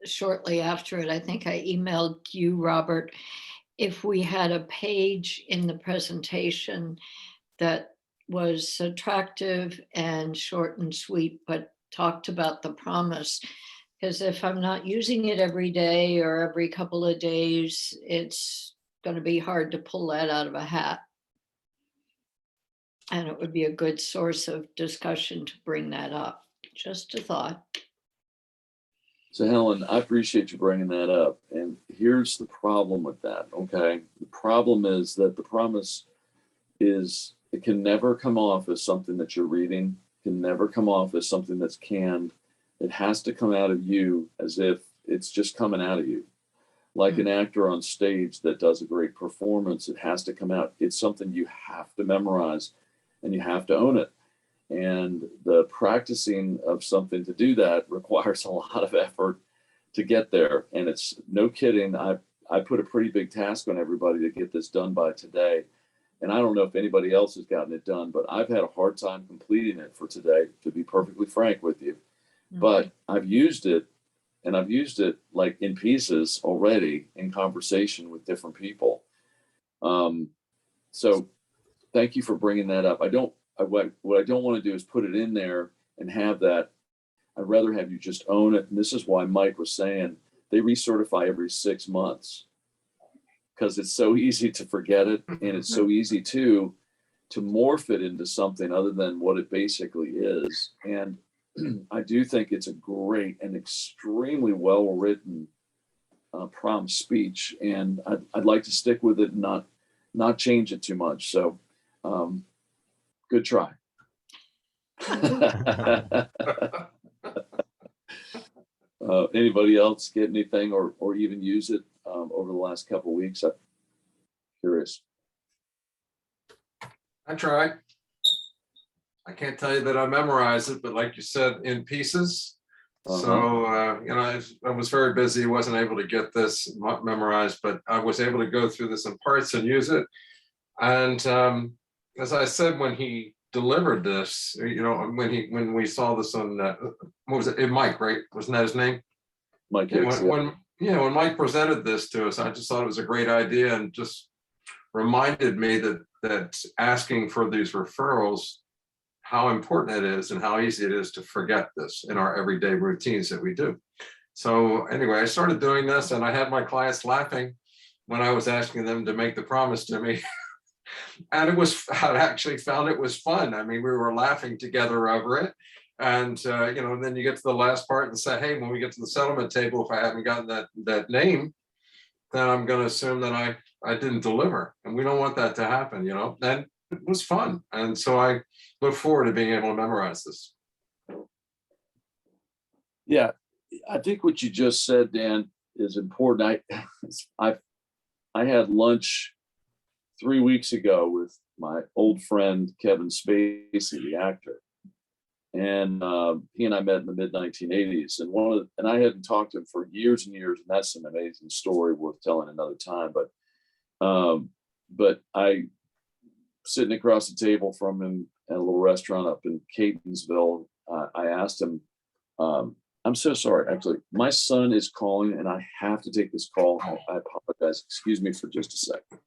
shortly after it. I think I emailed you, Robert, if we had a page in the presentation that was attractive and short and sweet, but talked about the promise. Because if I'm not using it every day or every couple of days, it's going to be hard to pull that out of a hat. And it would be a good source of discussion to bring that up. Just a thought. So Helen, I appreciate you bringing that up. And here's the problem with that, okay? The problem is that the promise is, it can never come off as something that you're reading, can never come off as something that's canned. It has to come out of you as if it's just coming out of you. Like an actor on stage that does a great performance, it has to come out. It's something you have to memorize and you have to own it. And the practicing of something to do that requires a lot of effort to get there. And it's no kidding. I put a pretty big task on everybody to get this done by today. And I don't know if anybody else has gotten it done, but I've had a hard time completing it for today, to be perfectly frank with you. But I've used it, and I've used it like in pieces already in conversation with different people. So thank you for bringing that up. What I don't want to do is put it in there and have that. I'd rather have you just own it. And this is why Mike was saying they recertify every 6 months, because it's so easy to forget it. And it's so easy to morph it into something other than what it basically is. And I do think it's a great and extremely well-written prompt speech. And I'd like to stick with it and not change it too much. So good try. Anybody else get anything or even use it over the last couple of weeks? I'm curious. I tried. I can't tell you that I memorized it, but like you said, in pieces. So, I was very busy, wasn't able to get this memorized, but I was able to go through this in parts and use it. And as I said, when he delivered this, when we saw this on, what was it, Mike, right? Wasn't that his name? Mike, Yeah, Hicks, when Mike presented this to us, I just thought it was a great idea and just reminded me that asking for these referrals, how important it is and how easy it is to forget this in our everyday routines that we do. So anyway, I started doing this and I had my clients laughing when I was asking them to make the promise to me. And I actually found it was fun. I mean, we were laughing together over it. And, then you get to the last part and say, hey, when we get to the settlement table, if I haven't gotten that name, then I'm going to assume that I didn't deliver. And we don't want that to happen, and it was fun. And so I look forward to being able to memorize this. Yeah, I think what you just said, Dan, is important. I had lunch 3 weeks ago with my old friend Kevin Spacey, the actor, and he and I met in the mid 1980s. And I hadn't talked to him for years and years, and that's an amazing story worth telling another time. But I sitting across the table from him at a little restaurant up in Catonsville. I asked him, I'm so sorry. Actually, my son is calling and I have to take this call. I apologize. Excuse me for just a second.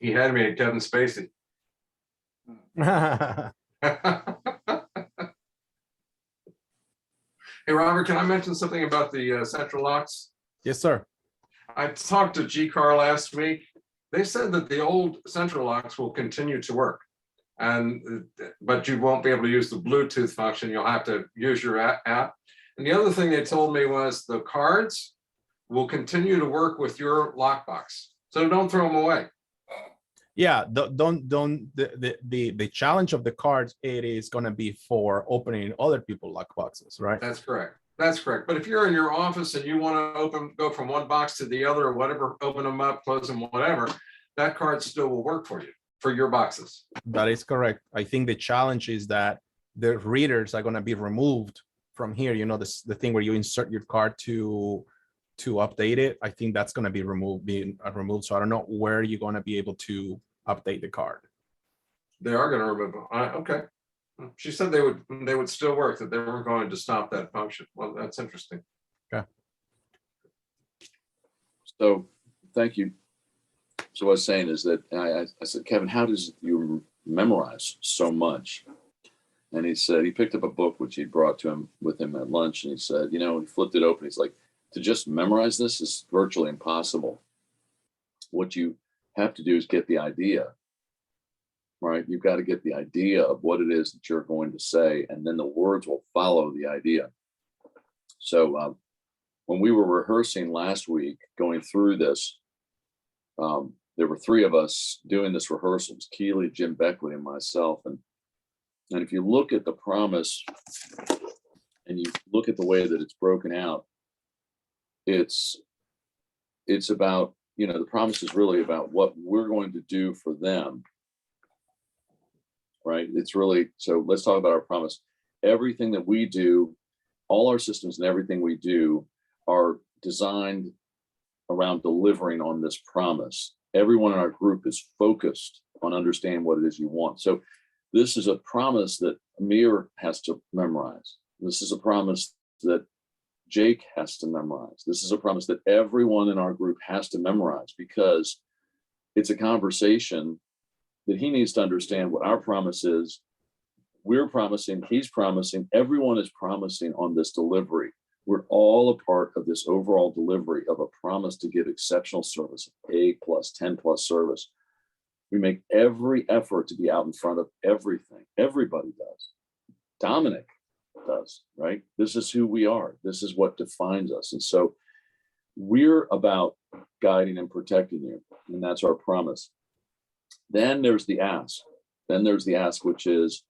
He had me at Kevin Spacey. Hey, Robert, can I mention something about the central locks? Yes, sir. I talked to G-Car last week. They said that the old central locks will continue to work, but you won't be able to use the Bluetooth function. You'll have to use your app. And the other thing they told me was the cards will continue to work with your lockbox. So don't throw them away. Yeah, the challenge of the cards, it is going to be for opening other people's lockboxes, right? That's correct. That's correct. But if you're in your office and you want to go from one box to the other or whatever, open them up, close them, whatever, that card still will work for you, for your boxes. That is correct. I think the challenge is that the readers are going to be removed from here. The thing where you insert your card to update it. I think that's going to be removed. So I don't know where you're going to be able to update the card. They are going to remove them. Okay. She said they would still work, that they weren't going to stop that function. Well, that's interesting. Okay. So thank you. So what I was saying is that I said, Kevin, how does you memorize so much? And he said he picked up a book which he brought to him with him at lunch, and he said, he flipped it open. He's like, to just memorize this is virtually impossible. What you have to do is get the idea, right? You've got to get the idea of what it is that you're going to say, and then the words will follow the idea. So when we were rehearsing last week, going through this, there were three of us doing this rehearsal. It was Keely, Jim Beckley, and myself. And if you look at the promise and you look at the way that it's broken out, it's about, the promise is really about what we're going to do for them, right? It's really, so let's talk about our promise. Everything that we do, all our systems and everything we do are designed around delivering on this promise. Everyone in our group is focused on understanding what it is you want. So this is a promise that Amir has to memorize. This is a promise that Jake has to memorize. This is a promise that everyone in our group has to memorize, because it's a conversation that he needs to understand what our promise is. We're promising, he's promising, everyone is promising on this delivery. We're all a part of this overall delivery of a promise to give exceptional service, A+, 10+ service. We make every effort to be out in front of everything. Everybody does. Dominic does, right? This is who we are. This is what defines us. And so we're about guiding and protecting you. And that's our promise. Then there's the ask. Which is,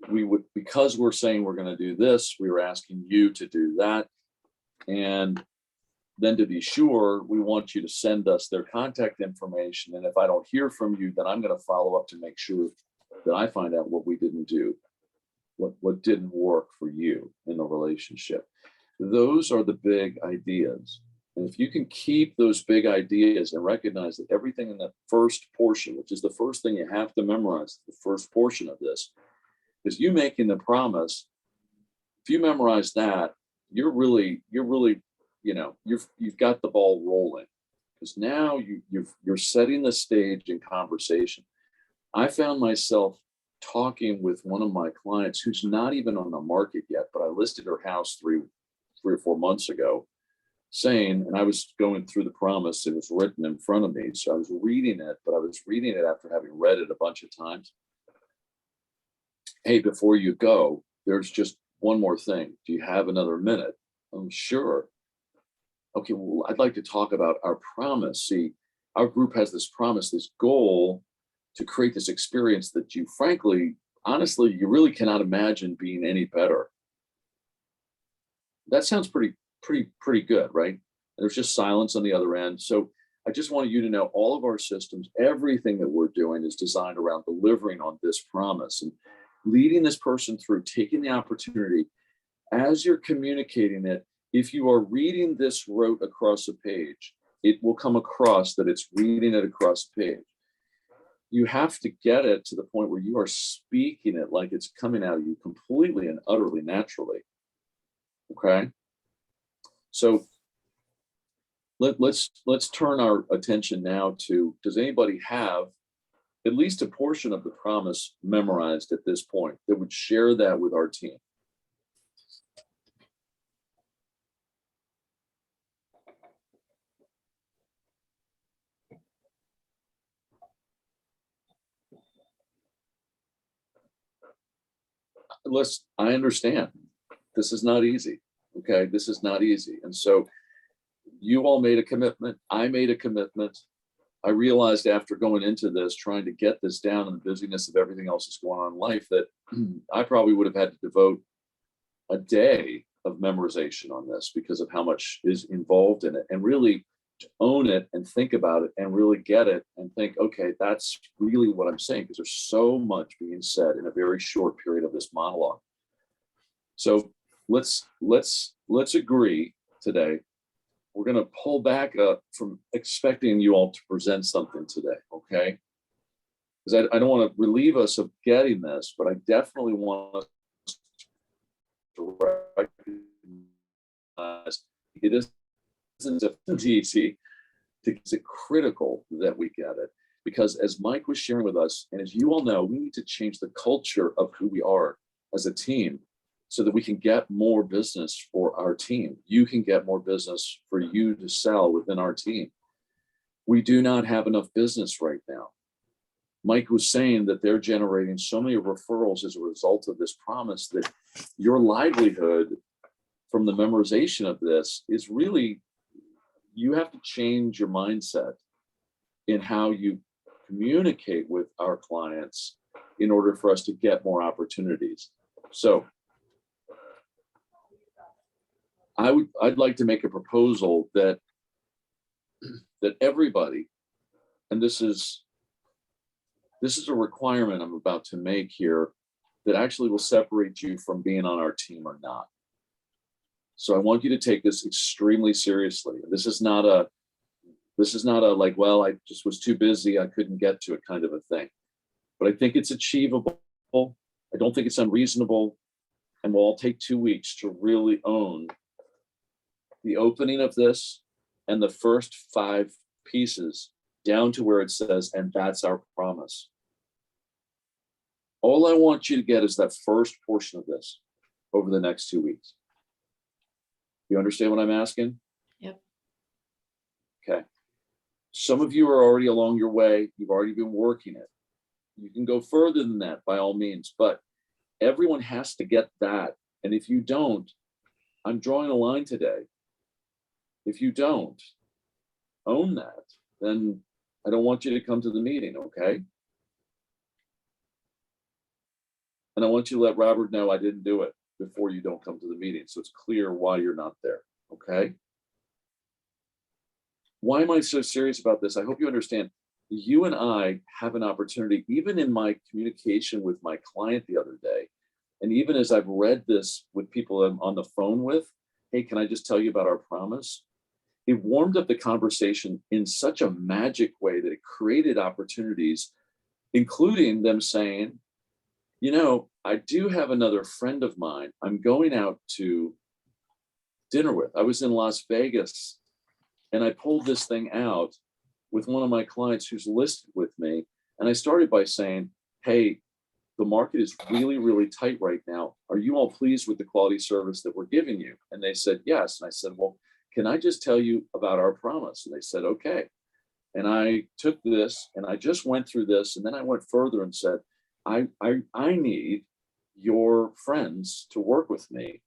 we would, because we're saying we're going to do this, we were asking you to do that. And then to be sure, we want you to send us their contact information. And if I don't hear from you, then I'm going to follow up to make sure that I find out what we didn't do, what didn't work for you in the relationship. Those are the big ideas. And if you can keep those big ideas and recognize that everything in that first portion, which is the first thing you have to memorize, the first portion of this, is you making the promise. If you memorize that, you're really, you've got the ball rolling, because now you're setting the stage in conversation. I found myself talking with one of my clients who's not even on the market yet, but I listed her house three or 4 months ago, saying, and I was going through the promise, it was written in front of me. So I was reading it, but I was reading it after having read it a bunch of times. Hey, before you go, there's just one more thing. Do you have another minute? I'm sure. Okay, well, I'd like to talk about our promise. See, our group has this promise, this goal to create this experience that you, frankly, honestly, you really cannot imagine being any better. That sounds pretty good, right? And there's just silence on the other end. So I just want you to know all of our systems, everything that we're doing is designed around delivering on this promise and leading this person through, taking the opportunity as you're communicating it. If you are reading this wrote across a page, it will come across that it's reading it across the page. You have to get it to the point where you are speaking it like it's coming out of you completely and utterly naturally. Okay. So let's turn our attention now to, does anybody have at least a portion of the promise memorized at this point that would share that with our team? I understand this is not easy. Okay, this is not easy. And so you all made a commitment. I made a commitment. I realized after going into this, trying to get this down in the busyness of everything else that's going on in life, that I probably would have had to devote a day of memorization on this because of how much is involved in it, and really to own it and think about it and really get it and think, okay, that's really what I'm saying, because there's so much being said in a very short period of this monologue. So let's agree today. We're going to pull back up from expecting you all to present something today, okay? Because I don't want to relieve us of getting this, but I definitely want us to recognize it isn't easy. It's critical that we get it, because as Mike was sharing with us, and as you all know, we need to change the culture of who we are as a team so that we can get more business for our team. You can get more business for you to sell within our team. We do not have enough business right now. Mike was saying that they're generating so many referrals as a result of this promise that your livelihood from the memorization of this is really, you have to change your mindset in how you communicate with our clients in order for us to get more opportunities. So I'd like to make a proposal that everybody, and this is a requirement I'm about to make here, that actually will separate you from being on our team or not. So I want you to take this extremely seriously. This is not a like, well, I just was too busy, I couldn't get to it kind of a thing. But I think it's achievable. I don't think it's unreasonable. And we'll all take 2 weeks to really own the opening of this and the first 5 pieces down to where it says, and that's our promise. All I want you to get is that first portion of this over the next 2 weeks. You understand what I'm asking? Yep. Okay. Some of you are already along your way. You've already been working it. You can go further than that by all means, but everyone has to get that. And if you don't, I'm drawing a line today. If you don't own that, then I don't want you to come to the meeting, okay? And I want you to let Robert know I didn't do it before you don't come to the meeting, so it's clear why you're not there, okay? Why am I so serious about this? I hope you understand. You and I have an opportunity, even in my communication with my client the other day, and even as I've read this with people I'm on the phone with, hey, can I just tell you about our promise? It warmed up the conversation in such a magic way that it created opportunities, including them saying, you know, I do have another friend of mine I'm going out to dinner with. I was in Las Vegas and I pulled this thing out with one of my clients who's listed with me. And I started by saying, hey, the market is really, really tight right now. Are you all pleased with the quality service that we're giving you? And they said, yes. And I said, well, can I just tell you about our promise? And they said, okay. And I took this and I just went through this. And then I went further and said, I need your friends to work with me.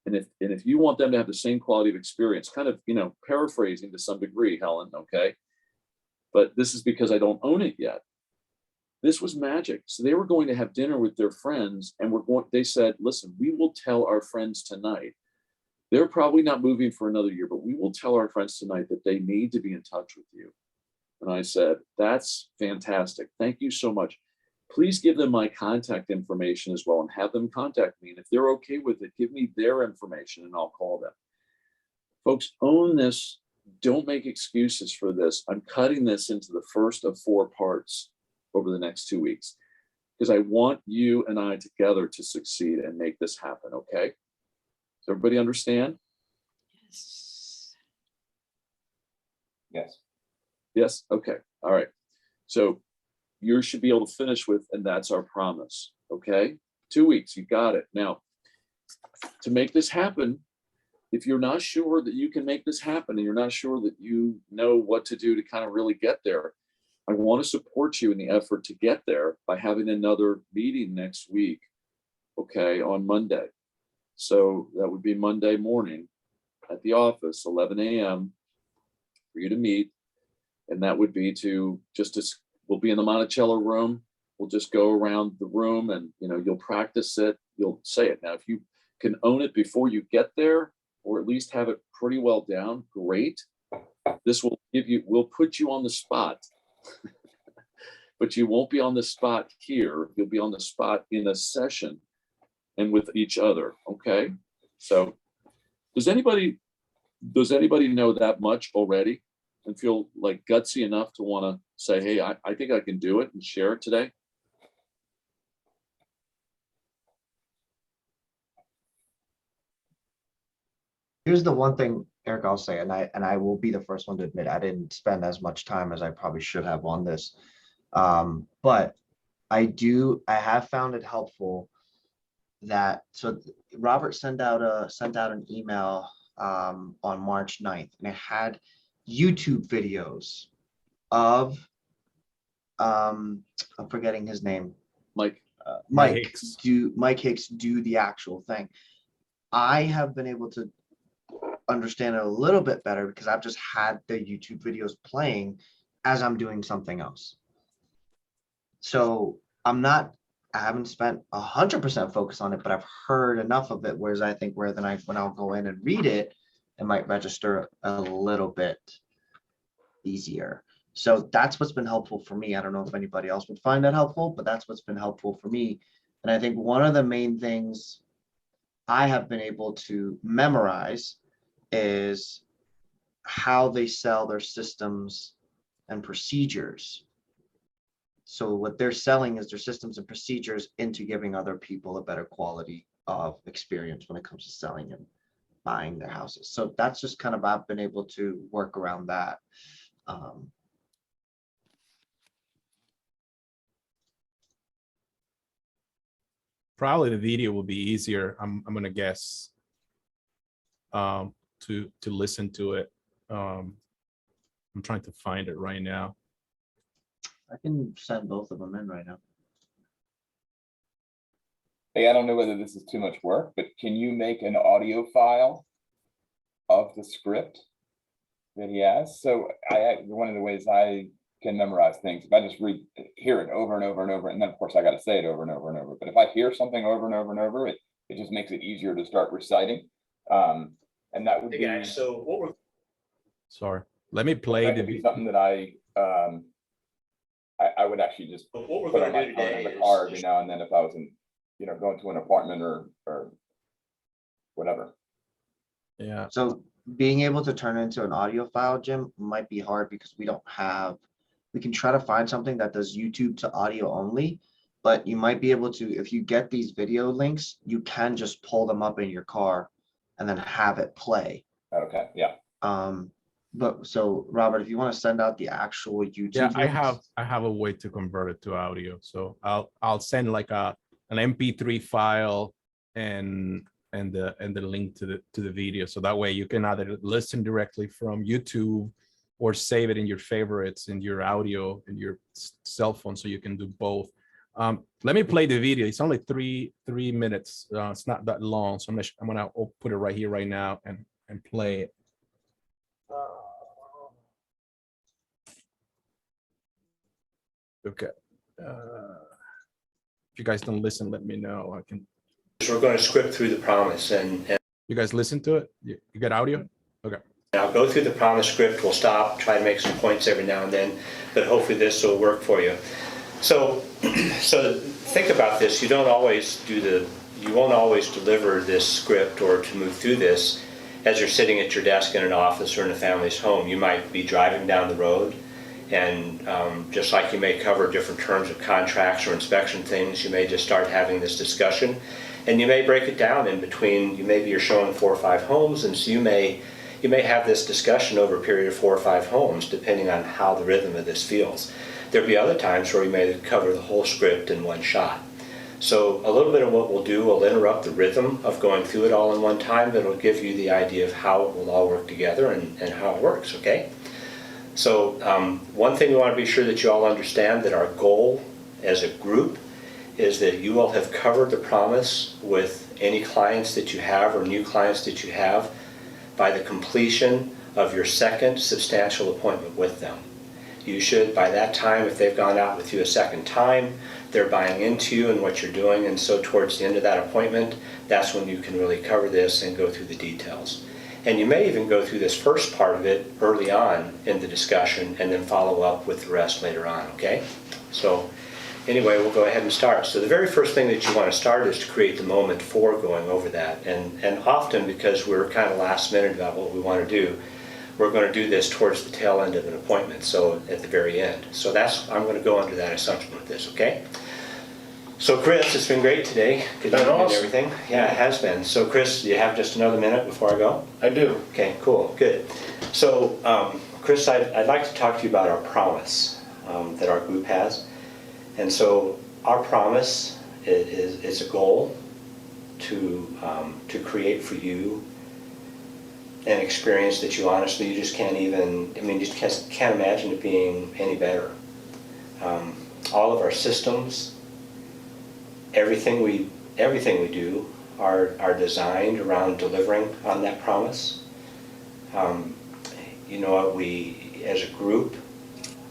And if you want them to have the same quality of experience, kind of, you know, paraphrasing to some degree, Helen, okay? But this is because I don't own it yet. This was magic. So they were going to have dinner with their friends and they said, listen, we will tell our friends tonight. They're probably not moving for another year, but we will tell our friends tonight that they need to be in touch with you. And I said, that's fantastic. Thank you so much. Please give them my contact information as well and have them contact me. And if they're okay with it, give me their information and I'll call them. Folks, own this. Don't make excuses for this. I'm cutting this into the first of 4 parts over the next 2 weeks because I want you and I together to succeed and make this happen, okay? Does everybody understand? Yes. Yes. Yes? Okay. All right. So you should be able to finish with, and that's our promise, okay? 2 weeks, you got it. Now, to make this happen, if you're not sure that you can make this happen and you're not sure that you know what to do to kind of really get there, I want to support you in the effort to get there by having another meeting next week, okay, on Monday. So that would be Monday morning at the office, 11 a.m. for you to meet. And that would be we'll be in the Monticello room. We'll just go around the room and, you know, you'll practice it. You'll say it. Now, if you can own it before you get there, or at least have it pretty well down, great. This will put you on the spot, but you won't be on the spot here. You'll be on the spot in a session and with each other. Okay. So does anybody know that much already and feel like gutsy enough to want to say, hey, I think I can do it and share it today? Here's the one thing, Eric, I'll say, and I will be the first one to admit I didn't spend as much time as I probably should have on this. But I have found it helpful that Robert sent out an email on March 9th, and it had YouTube videos of I'm forgetting his name. Mike Hicks. Mike Hicks do the actual thing. I have been able to understand it a little bit better because I've just had the YouTube videos playing as I'm doing something else. So I haven't spent 100% focus on it, but I've heard enough of it. Whereas I think when I'll go in and read it, it might register a little bit easier. So that's what's been helpful for me. I don't know if anybody else would find that helpful, but that's what's been helpful for me. And I think one of the main things I have been able to memorize is how they sell their systems and procedures. So what they're selling is their systems and procedures into giving other people a better quality of experience when it comes to selling and buying their houses. So that's just kind of, I've been able to work around that. Probably the video will be easier. I'm gonna guess to listen to it. I'm trying to find it right now. I can send both of them in right now. Hey, I don't know whether this is too much work, but can you make an audio file of the script that he has? So one of the ways I can memorize things, if I just hear it over and over and over, and then of course I got to say it over and over and over. But if I hear something over and over and over, it just makes it easier to start reciting. And that would be. So what we're. Sorry, let me play That could be something that I would actually just But what we're put going on to do my phone today in the car every is now and then if I was going to an apartment or whatever. Yeah. So being able to turn it into an audio file, Jim, might be hard because we can try to find something that does YouTube to audio only, but you might be able to, if you get these video links, you can just pull them up in your car and then have it play. Okay, yeah. But so Robert, if you want to send out the actual YouTube Yeah, links, I have a way to convert it to audio. So I'll send like an MP3 file and the link to the video. So that way you can either listen directly from YouTube or save it in your favorites in your audio in your cell phone, so you can do both. Let me play the video. It's only three minutes. It's not that long, so I'm gonna put it right here right now and play it. Okay. If you guys don't listen, let me know. I can. We're going to script through the promise, and You guys listen to it? You got audio? Okay. I'll go through the promise script. We'll stop, try to make some points every now and then, but hopefully this will work for you. So think about this. You won't always deliver this script or to move through this as you're sitting at your desk in an office or in a family's home. You might be driving down the road, and just like you may cover different terms of contracts or inspection things, you may just start having this discussion, and you may break it down in between. Maybe you're showing 4 or 5 homes, and so you may have this discussion over a period of 4 or 5 homes, depending on how the rhythm of this feels. There'll be other times where you may cover the whole script in one shot. So a little bit of what we'll do will interrupt the rhythm of going through it all in one time, but it'll give you the idea of how it will all work together and how it works, okay? So one thing we want to be sure that you all understand, that our goal as a group is that you all have covered the promise with any clients that you have or new clients that you have by the completion of your second substantial appointment with them. You should, by that time, if they've gone out with you a second time, they're buying into you and what you're doing, and so towards the end of that appointment, that's when you can really cover this and go through the details. And you may even go through this first part of it early on in the discussion and then follow up with the rest later on, okay? So anyway, we'll go ahead and start. So the very first thing that you want to start is to create the moment for going over that. And often, because we're kind of last minute about what we want to do, we're going to do this towards the tail end of an appointment, so at the very end. So I'm going to go under that assumption with this, okay? So Chris, it's been great today. Good Been evening and awesome. everything. Yeah, it has been. So Chris, do you have just another minute before I go? I do. Okay, cool, good. So Chris, I'd like to talk to you about our promise that our group has. And so our promise is a goal to create for you an experience that you honestly, you just can't even, I mean, you just can't imagine it being any better. All of our systems, everything we do are designed around delivering on that promise. You know what, we, as a group,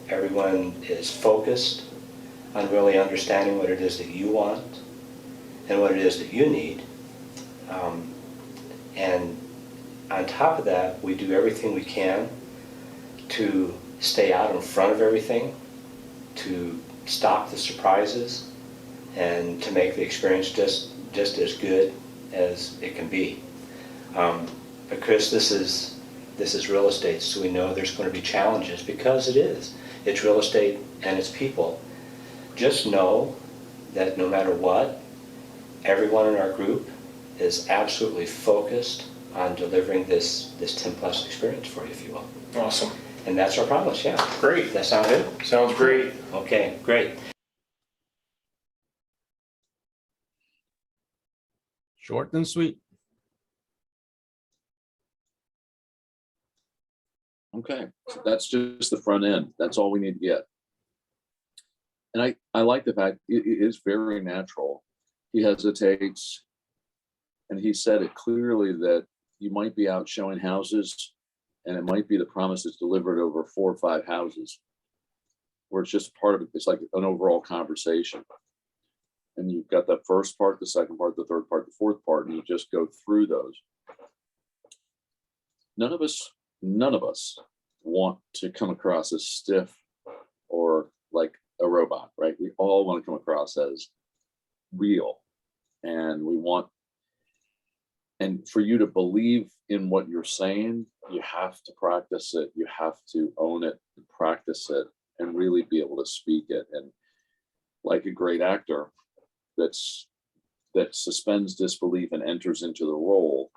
everyone is focused on really understanding what it is that you want and what it is that you need. And on top of that, we do everything we can to stay out in front of everything, to stop the surprises, and to make the experience just as good as it can be. But Chris, this is real estate, so we know there's going to be challenges, because it is. It's real estate and it's people. Just know that no matter what, everyone in our group is absolutely focused on delivering this 10+ experience for you, if you will. Awesome. And that's our promise, yeah. Great. Does that sound good? Sounds great. Okay, great. Short and sweet. Okay, so that's just the front end. That's all we need to get. And I like the fact it is very natural. He hesitates, and he said it clearly that you might be out showing houses, and it might be the promise that's delivered over 4 or 5 houses, where it's just part of it. It's like an overall conversation. And you've got the first part, the second part, the third part, the fourth part, and you just go through those. None of us want to come across as stiff or like a robot, right? We all want to come across as real, and we want And for you to believe in what you're saying, you have to practice it. You have to own it and practice it and really be able to speak it. And like a great actor that suspends disbelief and enters into the role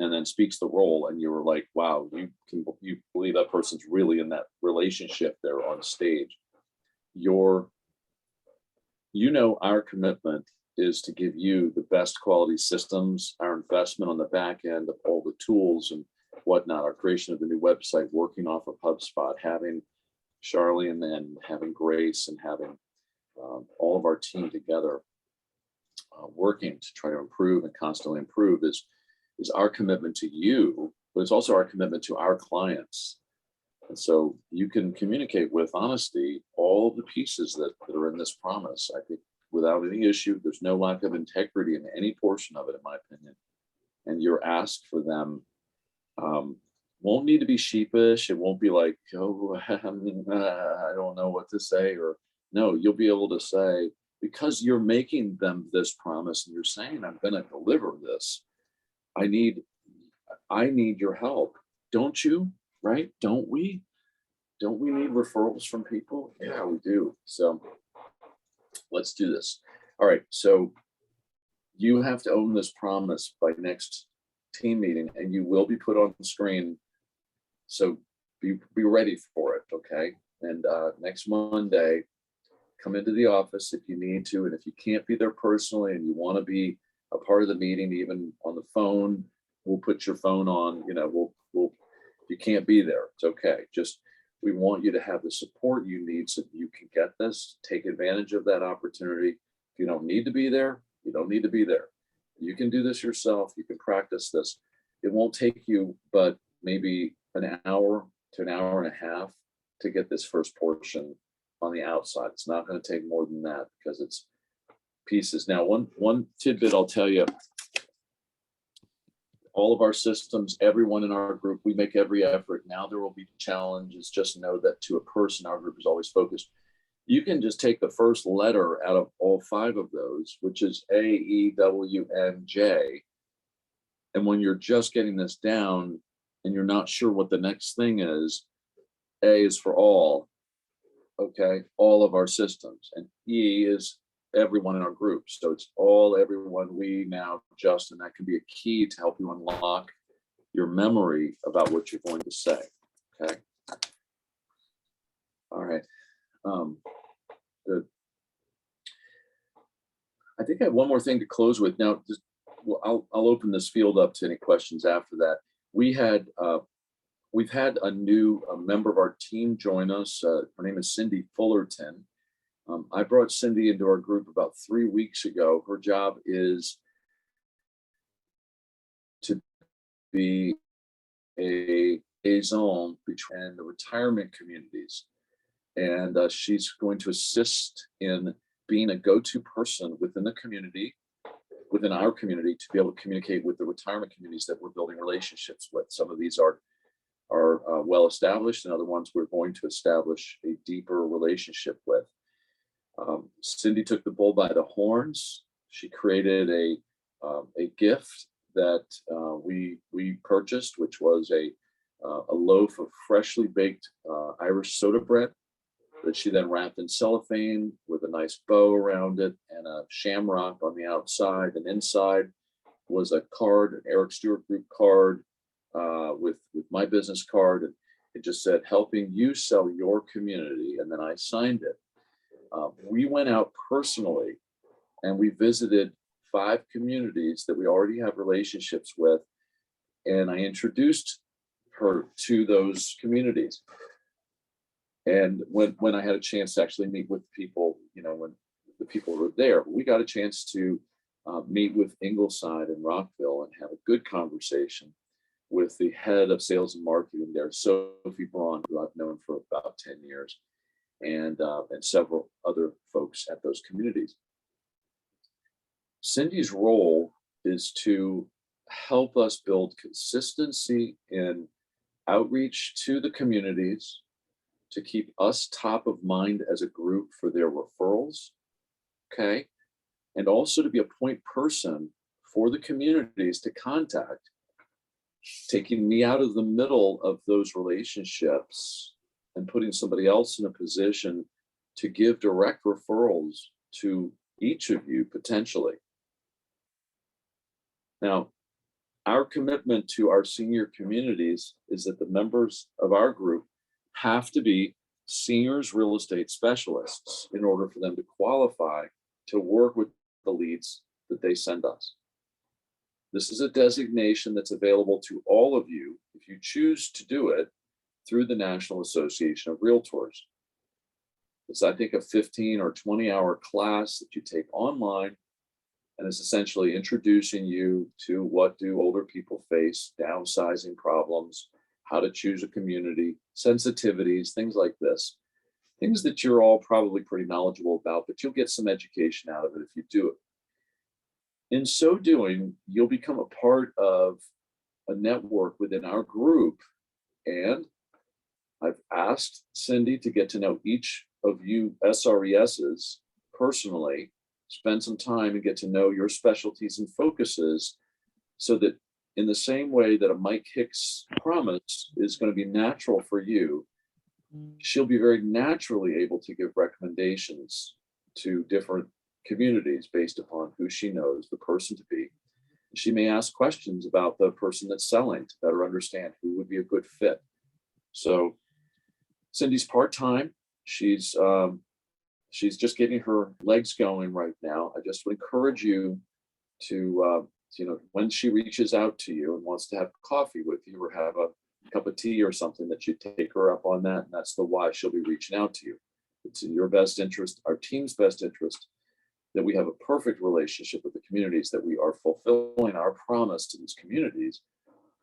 and then speaks the role, and you're like, wow, you believe that person's really in that relationship there on stage. Our commitment is to give you the best quality systems, our investment on the back end of all the tools and whatnot, our creation of the new website, working off of HubSpot, having Charlene and having Grace and having all of our team together working to try to improve and constantly improve is our commitment to you, but it's also our commitment to our clients. And so you can communicate with honesty all the pieces that are in this promise. I think without any issue, there's no lack of integrity in any portion of it, in my opinion. And you're asked for them. Won't need to be sheepish. It won't be like, oh, I don't know what to say. Or no, you'll be able to say, because you're making them this promise and you're saying, I'm going to deliver this. I need your help. Don't you? Right? Don't we need referrals from people? Yeah, we do. So let's do this. All right. So you have to own this promise by next team meeting, and you will be put on the screen. So be ready for it. Okay. And next Monday, come into the office if you need to. And if you can't be there personally and you want to be a part of the meeting, even on the phone, we'll put your phone on, we'll if you can't be there, it's okay. Just, we want you to have the support you need so that you can get this, take advantage of that opportunity. If you don't need to be there, you don't need to be there. You can do this yourself. You can practice this. It won't take you but maybe an hour to an hour and a half to get this first portion on the outside. It's not going to take more than that because it's pieces. Now, one tidbit I'll tell you, all of our systems, everyone in our group, we make every effort. Now there will be challenges. Just know that to a person, our group is always focused. You can just take the first letter out of all 5 of those, which is A, E, W, N, J. And when you're just getting this down and you're not sure what the next thing is, A is for all, okay, all of our systems. And E is everyone in our group. So it's all, everyone, we, now, just, and that can be a key to help you unlock your memory about what you're going to say. Okay. All right. Good. I think I have one more thing to close with. Now, I'll open this field up to any questions after that. We've had a new member of our team join us. Her name is Cindy Fullerton. I brought Cindy into our group about 3 weeks ago. Her job is to be a liaison between the retirement communities. And she's going to assist in being a go-to person within the community, within our community, to be able to communicate with the retirement communities that we're building relationships with. Some of these are well established, and other ones we're going to establish a deeper relationship with. Cindy took the bull by the horns. She created a gift that we purchased, which was a loaf of freshly baked Irish soda bread that she then wrapped in cellophane with a nice bow around it and a shamrock on the outside. And inside was a card, an Eric Stewart Group card with my business card. And it just said, helping you sell your community. And then I signed it. We went out personally and we visited 5 communities that we already have relationships with. And I introduced her to those communities. And when I had a chance to actually meet with people, when the people were there, we got a chance to meet with Ingleside and Rockville and have a good conversation with the head of sales and marketing there, Sophie Braun, who I've known for about 10 years, and several other folks at those communities. Cindy's role is to help us build consistency in outreach to the communities, to keep us top of mind as a group for their referrals, okay? And also to be a point person for the communities to contact, taking me out of the middle of those relationships and putting somebody else in a position to give direct referrals to each of you potentially. Now, our commitment to our senior communities is that the members of our group have to be seniors real estate specialists in order for them to qualify to work with the leads that they send us. This is a designation that's available to all of you if you choose to do it through the National Association of Realtors. It's, I think, a 15 or 20-hour class that you take online, and it's essentially introducing you to what do older people face, downsizing problems, how to choose a community, sensitivities, things like this. Things that you're all probably pretty knowledgeable about, but you'll get some education out of it if you do it. In so doing, you'll become a part of a network within our group. And I've asked Cindy to get to know each of you SRESs personally, spend some time and get to know your specialties and focuses, so that in the same way that a Mike Hicks promise is going to be natural for you, she'll be very naturally able to give recommendations to different communities based upon who she knows the person to be. She may ask questions about the person that's selling to better understand who would be a good fit. So Cindy's part-time. She's just getting her legs going right now. I just would encourage you to, when she reaches out to you and wants to have coffee with you or have a cup of tea or something, that you take her up on that. And that's the why she'll be reaching out to you. It's in your best interest, our team's best interest, that we have a perfect relationship with the communities, that we are fulfilling our promise to these communities,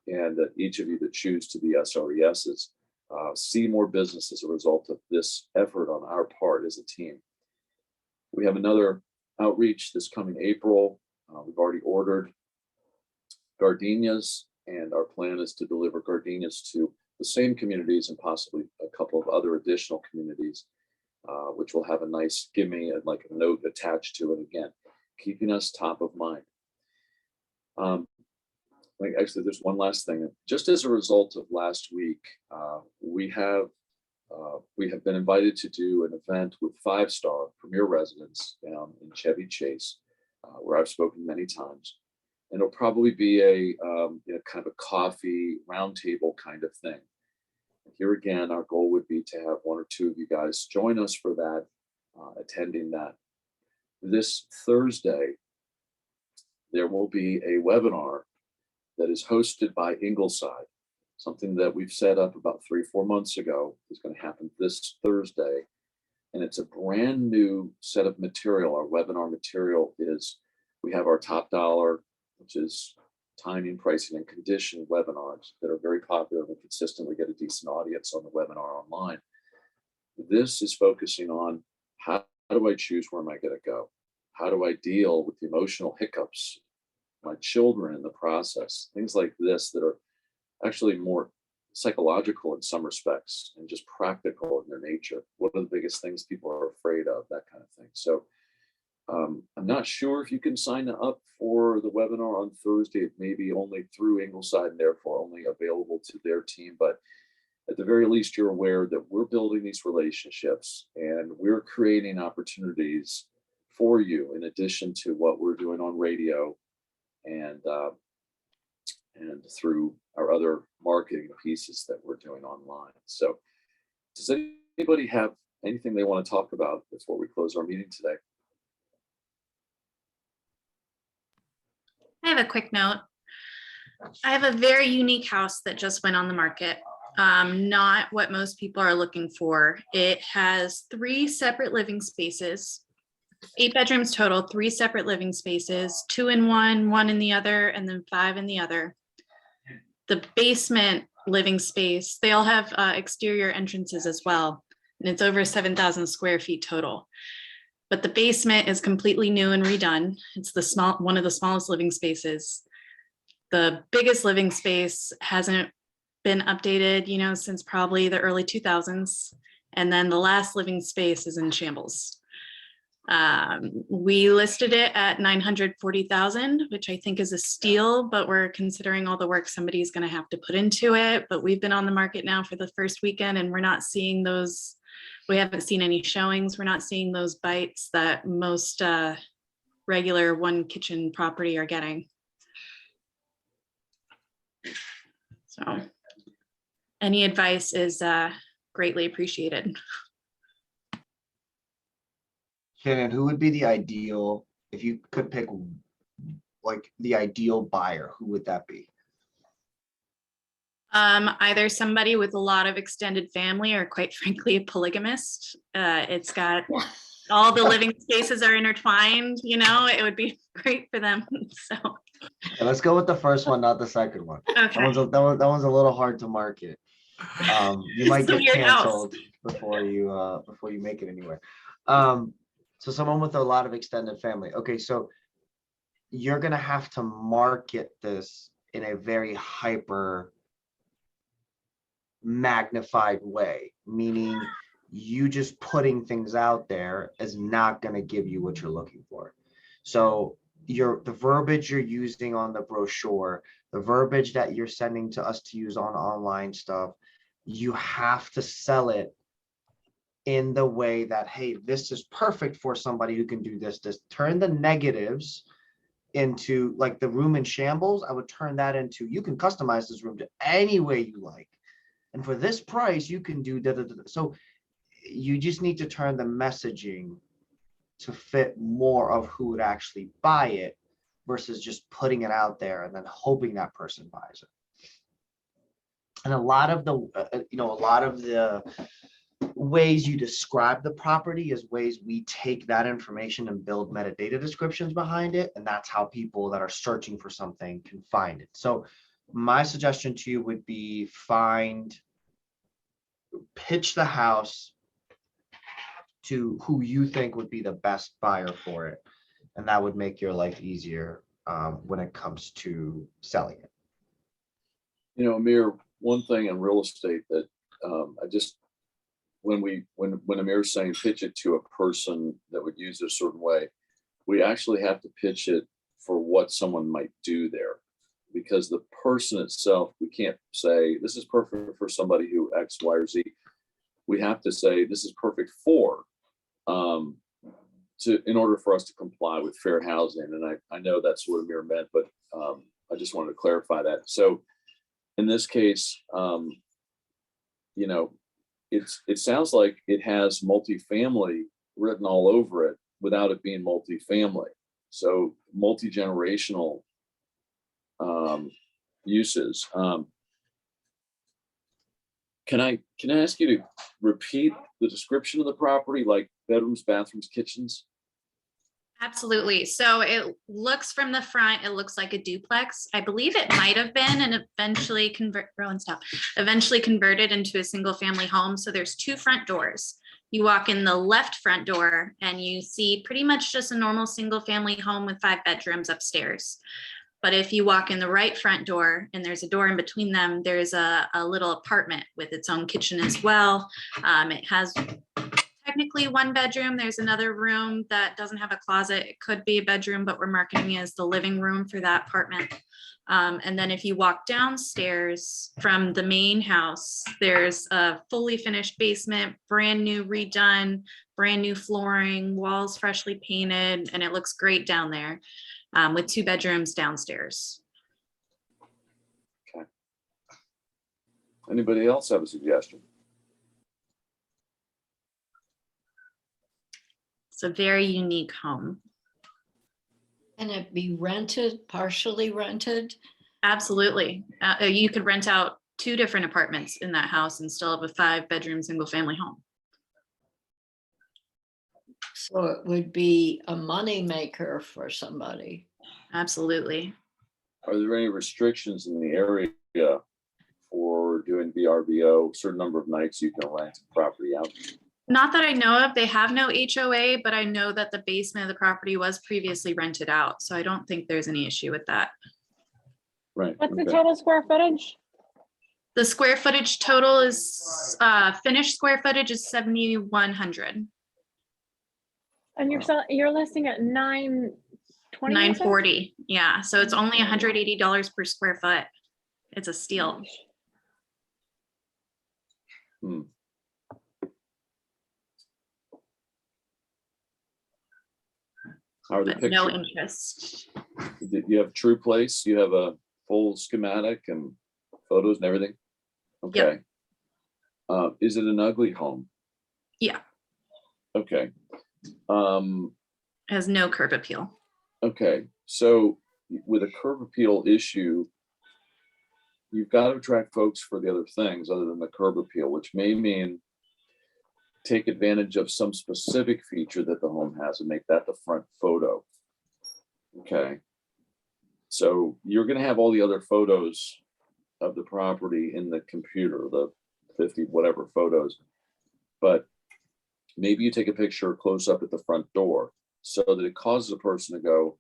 and that each of you that choose to be SRESs see more business as a result of this effort on our part as a team. We have another outreach this coming April. We've already ordered gardenias, and our plan is to deliver gardenias to the same communities and possibly a couple of other additional communities, which will have a nice gimme and like a note attached to it, again, keeping us top of mind. Actually, there's one last thing. Just as a result of last week, we have been invited to do an event with 5-star premier residents down in Chevy Chase, where I've spoken many times. And it'll probably be a kind of a coffee roundtable kind of thing. Here again, our goal would be to have 1 or 2 of you guys join us for that, attending that. This Thursday, there will be a webinar that is hosted by Ingleside, something that we've set up about 3 or 4 months ago. Is going to happen this Thursday. And it's a brand new set of material. Our webinar material is, we have our top dollar, which is timing, pricing, and condition webinars that are very popular and consistently get a decent audience on the webinar online. This is focusing on how do I choose where am I going to go? How do I deal with the emotional hiccups, my children in the process, things like this that are actually more psychological in some respects and just practical in their nature. What are the biggest things people are afraid of, that kind of thing. So I'm not sure if you can sign up for the webinar on Thursday. It may be only through Ingleside and therefore only available to their team. But at the very least, you're aware that we're building these relationships and we're creating opportunities for you in addition to what we're doing on radio and through our other marketing pieces that we're doing online. So does anybody have anything they want to talk about before we close our meeting today? I have a quick note. I have a very unique house that just went on the market. Not what most people are looking for. It has 3 separate living spaces, 8 bedrooms total, 3 separate living spaces, 2 in one, 1 in the other, and then 5 in the other. The basement living space, they all have exterior entrances as well. And it's over 7,000 square feet total. But the basement is completely new and redone. It's one of the smallest living spaces. The biggest living space hasn't been updated, since probably the early 2000s. And then the last living space is in shambles. We listed it at 940,000, which I think is a steal, but we're considering all the work somebody's going to have to put into it. But we've been on the market now for the first weekend and we're not seeing those. We haven't seen any showings. We're not seeing those bites that most regular one kitchen property are getting. So any advice is greatly appreciated. Shannon, who would be the ideal, if you could pick like the ideal buyer, who would that be? Either somebody with a lot of extended family or quite frankly, a polygamist. It's got all the living spaces are intertwined, you know, it would be great for them. So Yeah, let's go with the first one, not the second one. That okay. one's a little hard to market. You might It's a get weird house. canceled before you make it anywhere. So someone with a lot of extended family. Okay, so you're gonna have to market this in a very hyper magnified way, meaning you just putting things out there is not going to give you what you're looking for. So the verbiage you're using on the brochure, the verbiage that you're sending to us to use on online stuff, you have to sell it in the way that, hey, this is perfect for somebody who can do this. Turn the negatives into, like the room in shambles, I would turn that into, you can customize this room to any way you like. And for this price, you can do da, da, da, da. So you just need to turn the messaging to fit more of who would actually buy it versus just putting it out there and then hoping that person buys it. And a lot of the ways you describe the property is ways we take that information and build metadata descriptions behind it. And that's how people that are searching for something can find it. So my suggestion to you would be pitch the house to who you think would be the best buyer for it. And that would make your life easier when it comes to selling it. You know, Amir, one thing in real estate that when Amir's saying pitch it to a person that would use it a certain way, we actually have to pitch it for what someone might do there. Because the person itself, we can't say this is perfect for somebody who X, Y, or Z. We have to say this is perfect for, in order for us to comply with fair housing. And I know that's what Amir meant, but I just wanted to clarify that. So in this case, you know, it sounds like it has multifamily written all over it without it being multifamily. So multi-generational uses. Can I ask you to repeat the description of the property, like bedrooms, bathrooms, kitchens? Absolutely. So it looks from the front, it looks like a duplex. I believe it might have been and eventually converted into a single family home. So there's two front doors. You walk in the left front door and you see pretty much just a normal single family home with 5 bedrooms upstairs. But if you walk in the right front door and there's a door in between them, there's a little apartment with its own kitchen as well. It has technically 1 bedroom. There's another room that doesn't have a closet. It could be a bedroom, but we're marketing it as the living room for that apartment. And then if you walk downstairs from the main house, there's a fully finished basement, brand new redone, brand new flooring, walls freshly painted, and it looks great down there with 2 bedrooms downstairs. Okay. Anybody else have a suggestion? It's a very unique home. Can it be rented, partially rented? Absolutely. You could rent out 2 different apartments in that house and still have a 5-bedroom single family home. So it would be a money maker for somebody. Absolutely. Are there any restrictions in the area for doing VRBO, certain number of nights you can rent the property out? Not that I know of. They have no HOA, but I know that the basement of the property was previously rented out. So I don't think there's any issue with that. Right. What's the okay. total square footage? The square footage total is finished square footage is 7,100. And you're listing at 920? 940, yeah, so it's only $180 per square foot. It's a steal. Hmm. How are the But no pictures? interest. You have True Place, you have a full schematic and photos and everything? Okay. Is it an ugly home? Yeah, Okay. has no curb appeal. Okay, so with a curb appeal issue, you've got to attract folks for the other things other than the curb appeal, which may mean take advantage of some specific feature that the home has and make that the front photo. Okay. So you're going to have all the other photos of the property in the computer, the 50 whatever photos, but maybe you take a picture close up at the front door so that it causes a person to go,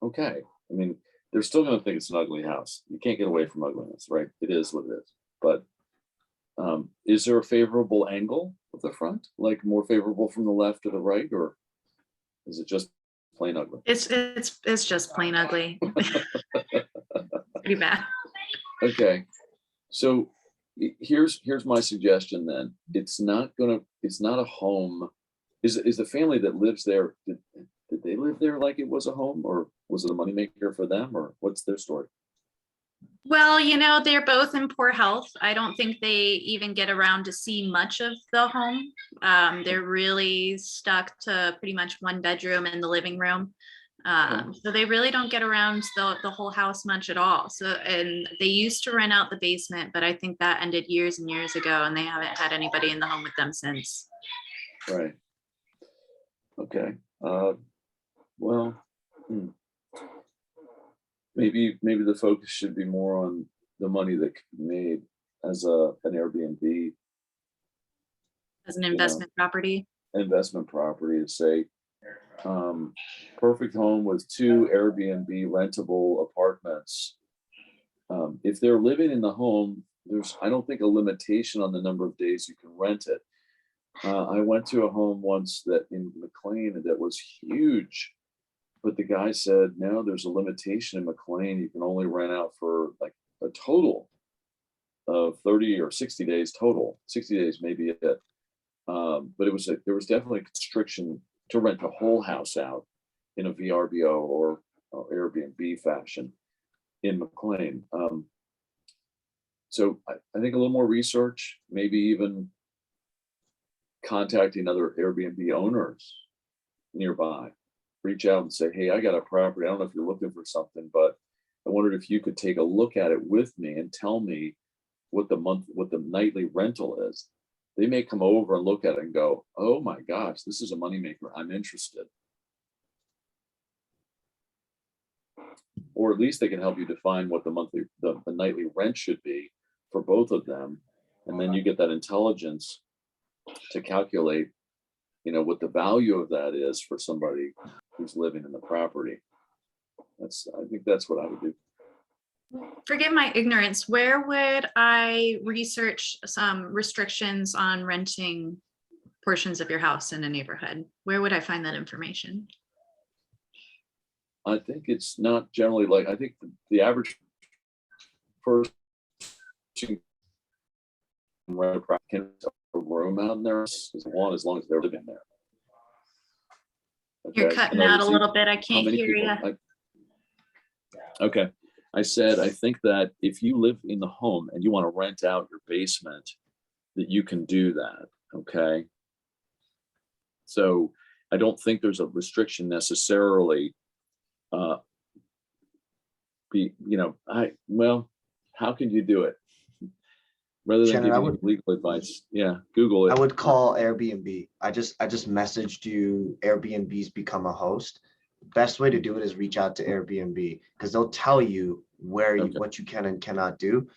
okay. I mean, they're still going to think it's an ugly house. You can't get away from ugliness, right? It is what it is. But is there a favorable angle of the front, like more favorable from the left to the right, or is it just plain ugly? It's just plain ugly. Pretty bad. Okay, so here's my suggestion then. It's not a home. Is the family that lives there, did they live there like it was a home, or was it a moneymaker for them, or what's their story? Well, they're both in poor health. I don't think they even get around to see much of the home. They're really stuck to pretty much one bedroom in the living room. So they really don't get around the whole house much at all. So, and they used to rent out the basement, but I think that ended years and years ago, and they haven't had anybody in the home with them since. Right. Okay. Well, maybe the focus should be more on the money that could be made as an Airbnb As an investment property. investment property, to say perfect home with 2 Airbnb rentable apartments. If they're living in the home, there's, I don't think, a limitation on the number of days you can rent it. I went to a home once that in McLean that was huge, but the guy said, no, there's a limitation in McLean. You can only rent out for like a total of 30 or 60 days total. 60 days maybe it. But there was definitely a constriction to rent a whole house out in a VRBO or Airbnb fashion in McLean. So I think a little more research, maybe even contacting other Airbnb owners nearby. Reach out and say, hey, I got a property. I don't know if you're looking for something, but I wondered if you could take a look at it with me and tell me what the nightly rental is. They may come over and look at it and go, oh my gosh, this is a moneymaker. I'm interested. Or at least they can help you define what the nightly rent should be for both of them. And then you get that intelligence to calculate, what the value of that is for somebody who's living in the property. I think that's what I would do. Forgive my ignorance. Where would I research some restrictions on renting portions of your house in a neighborhood? Where would I find that information? I think it's not generally like, I think the average person can rent a room out in there as long as they're living there. You're Okay. cutting In other out a words, little bit. I how can't many hear people- you. Okay. I said, I think that if you live in the home and you want to rent out your basement, that you can do that. Okay. So I don't think there's a restriction necessarily. How can you do it? Rather than Shannon, giving you legal advice. Yeah. Google it. I would call Airbnb. I just messaged you Airbnb's become a host. Best way to do it is reach out to Airbnb because they'll tell you what you can and cannot do.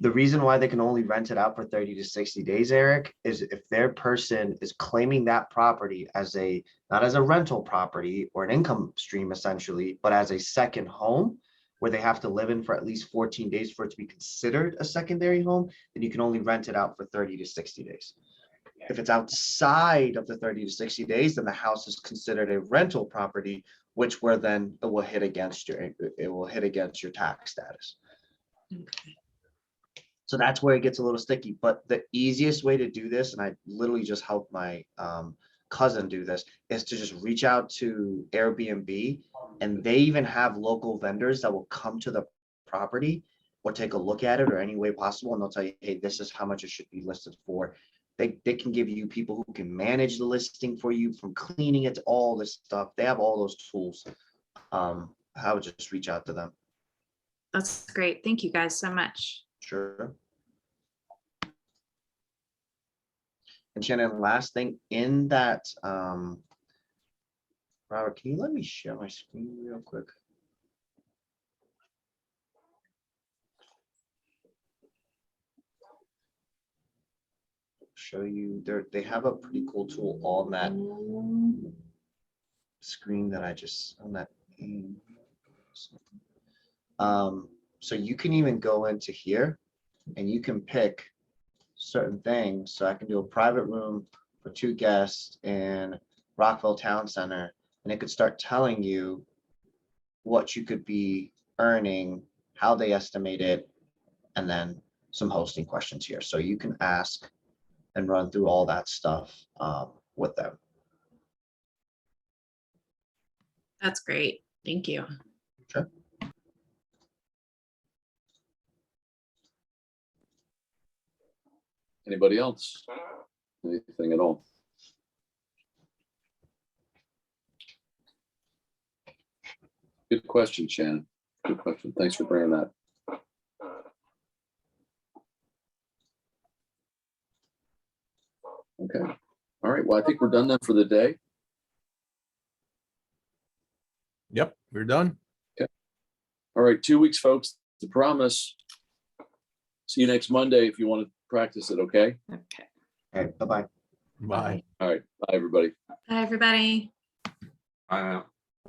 The reason why they can only rent it out for 30 to 60 days, Eric, is if their person is claiming that property as not as a rental property or an income stream essentially, but as a second home where they have to live in for at least 14 days for it to be considered a secondary home, then you can only rent it out for 30 to 60 days. If it's outside of the 30 to 60 days, then the house is considered a rental property, which where then it will hit against your tax status. Okay. So that's where it gets a little sticky, but the easiest way to do this, and I literally just helped my cousin do this, is to just reach out to Airbnb, and they even have local vendors that will come to the property or take a look at it or any way possible, and they'll tell you, hey, this is how much it should be listed for. They can give you people who can manage the listing for you, from cleaning it to all this stuff. They have all those tools. I would just reach out to them. That's great. Thank you guys so much. Sure. And Shannon, last thing in that, Robert, can you let me share my screen real quick? Show you they have a pretty cool tool on that screen that I just on that. So you can even go into here and you can pick certain things. So I can do a private room for 2 guests in Rockville Town Center, and it could start telling you what you could be earning, how they estimate it, and then some hosting questions here. So you can ask and run through all that stuff with them. That's great. Thank you. Sure. Anybody else? Anything at all? Good question, Shannon. Good question. Thanks for bringing that. Okay. All right. Well, I think we're done then for the day. Yep, we're done. All right. 2 weeks, folks. The promise. See you next Monday if you want to practice it. Okay. Okay. All right, bye-bye. Bye. All right. Bye, everybody. Bye, everybody. I know.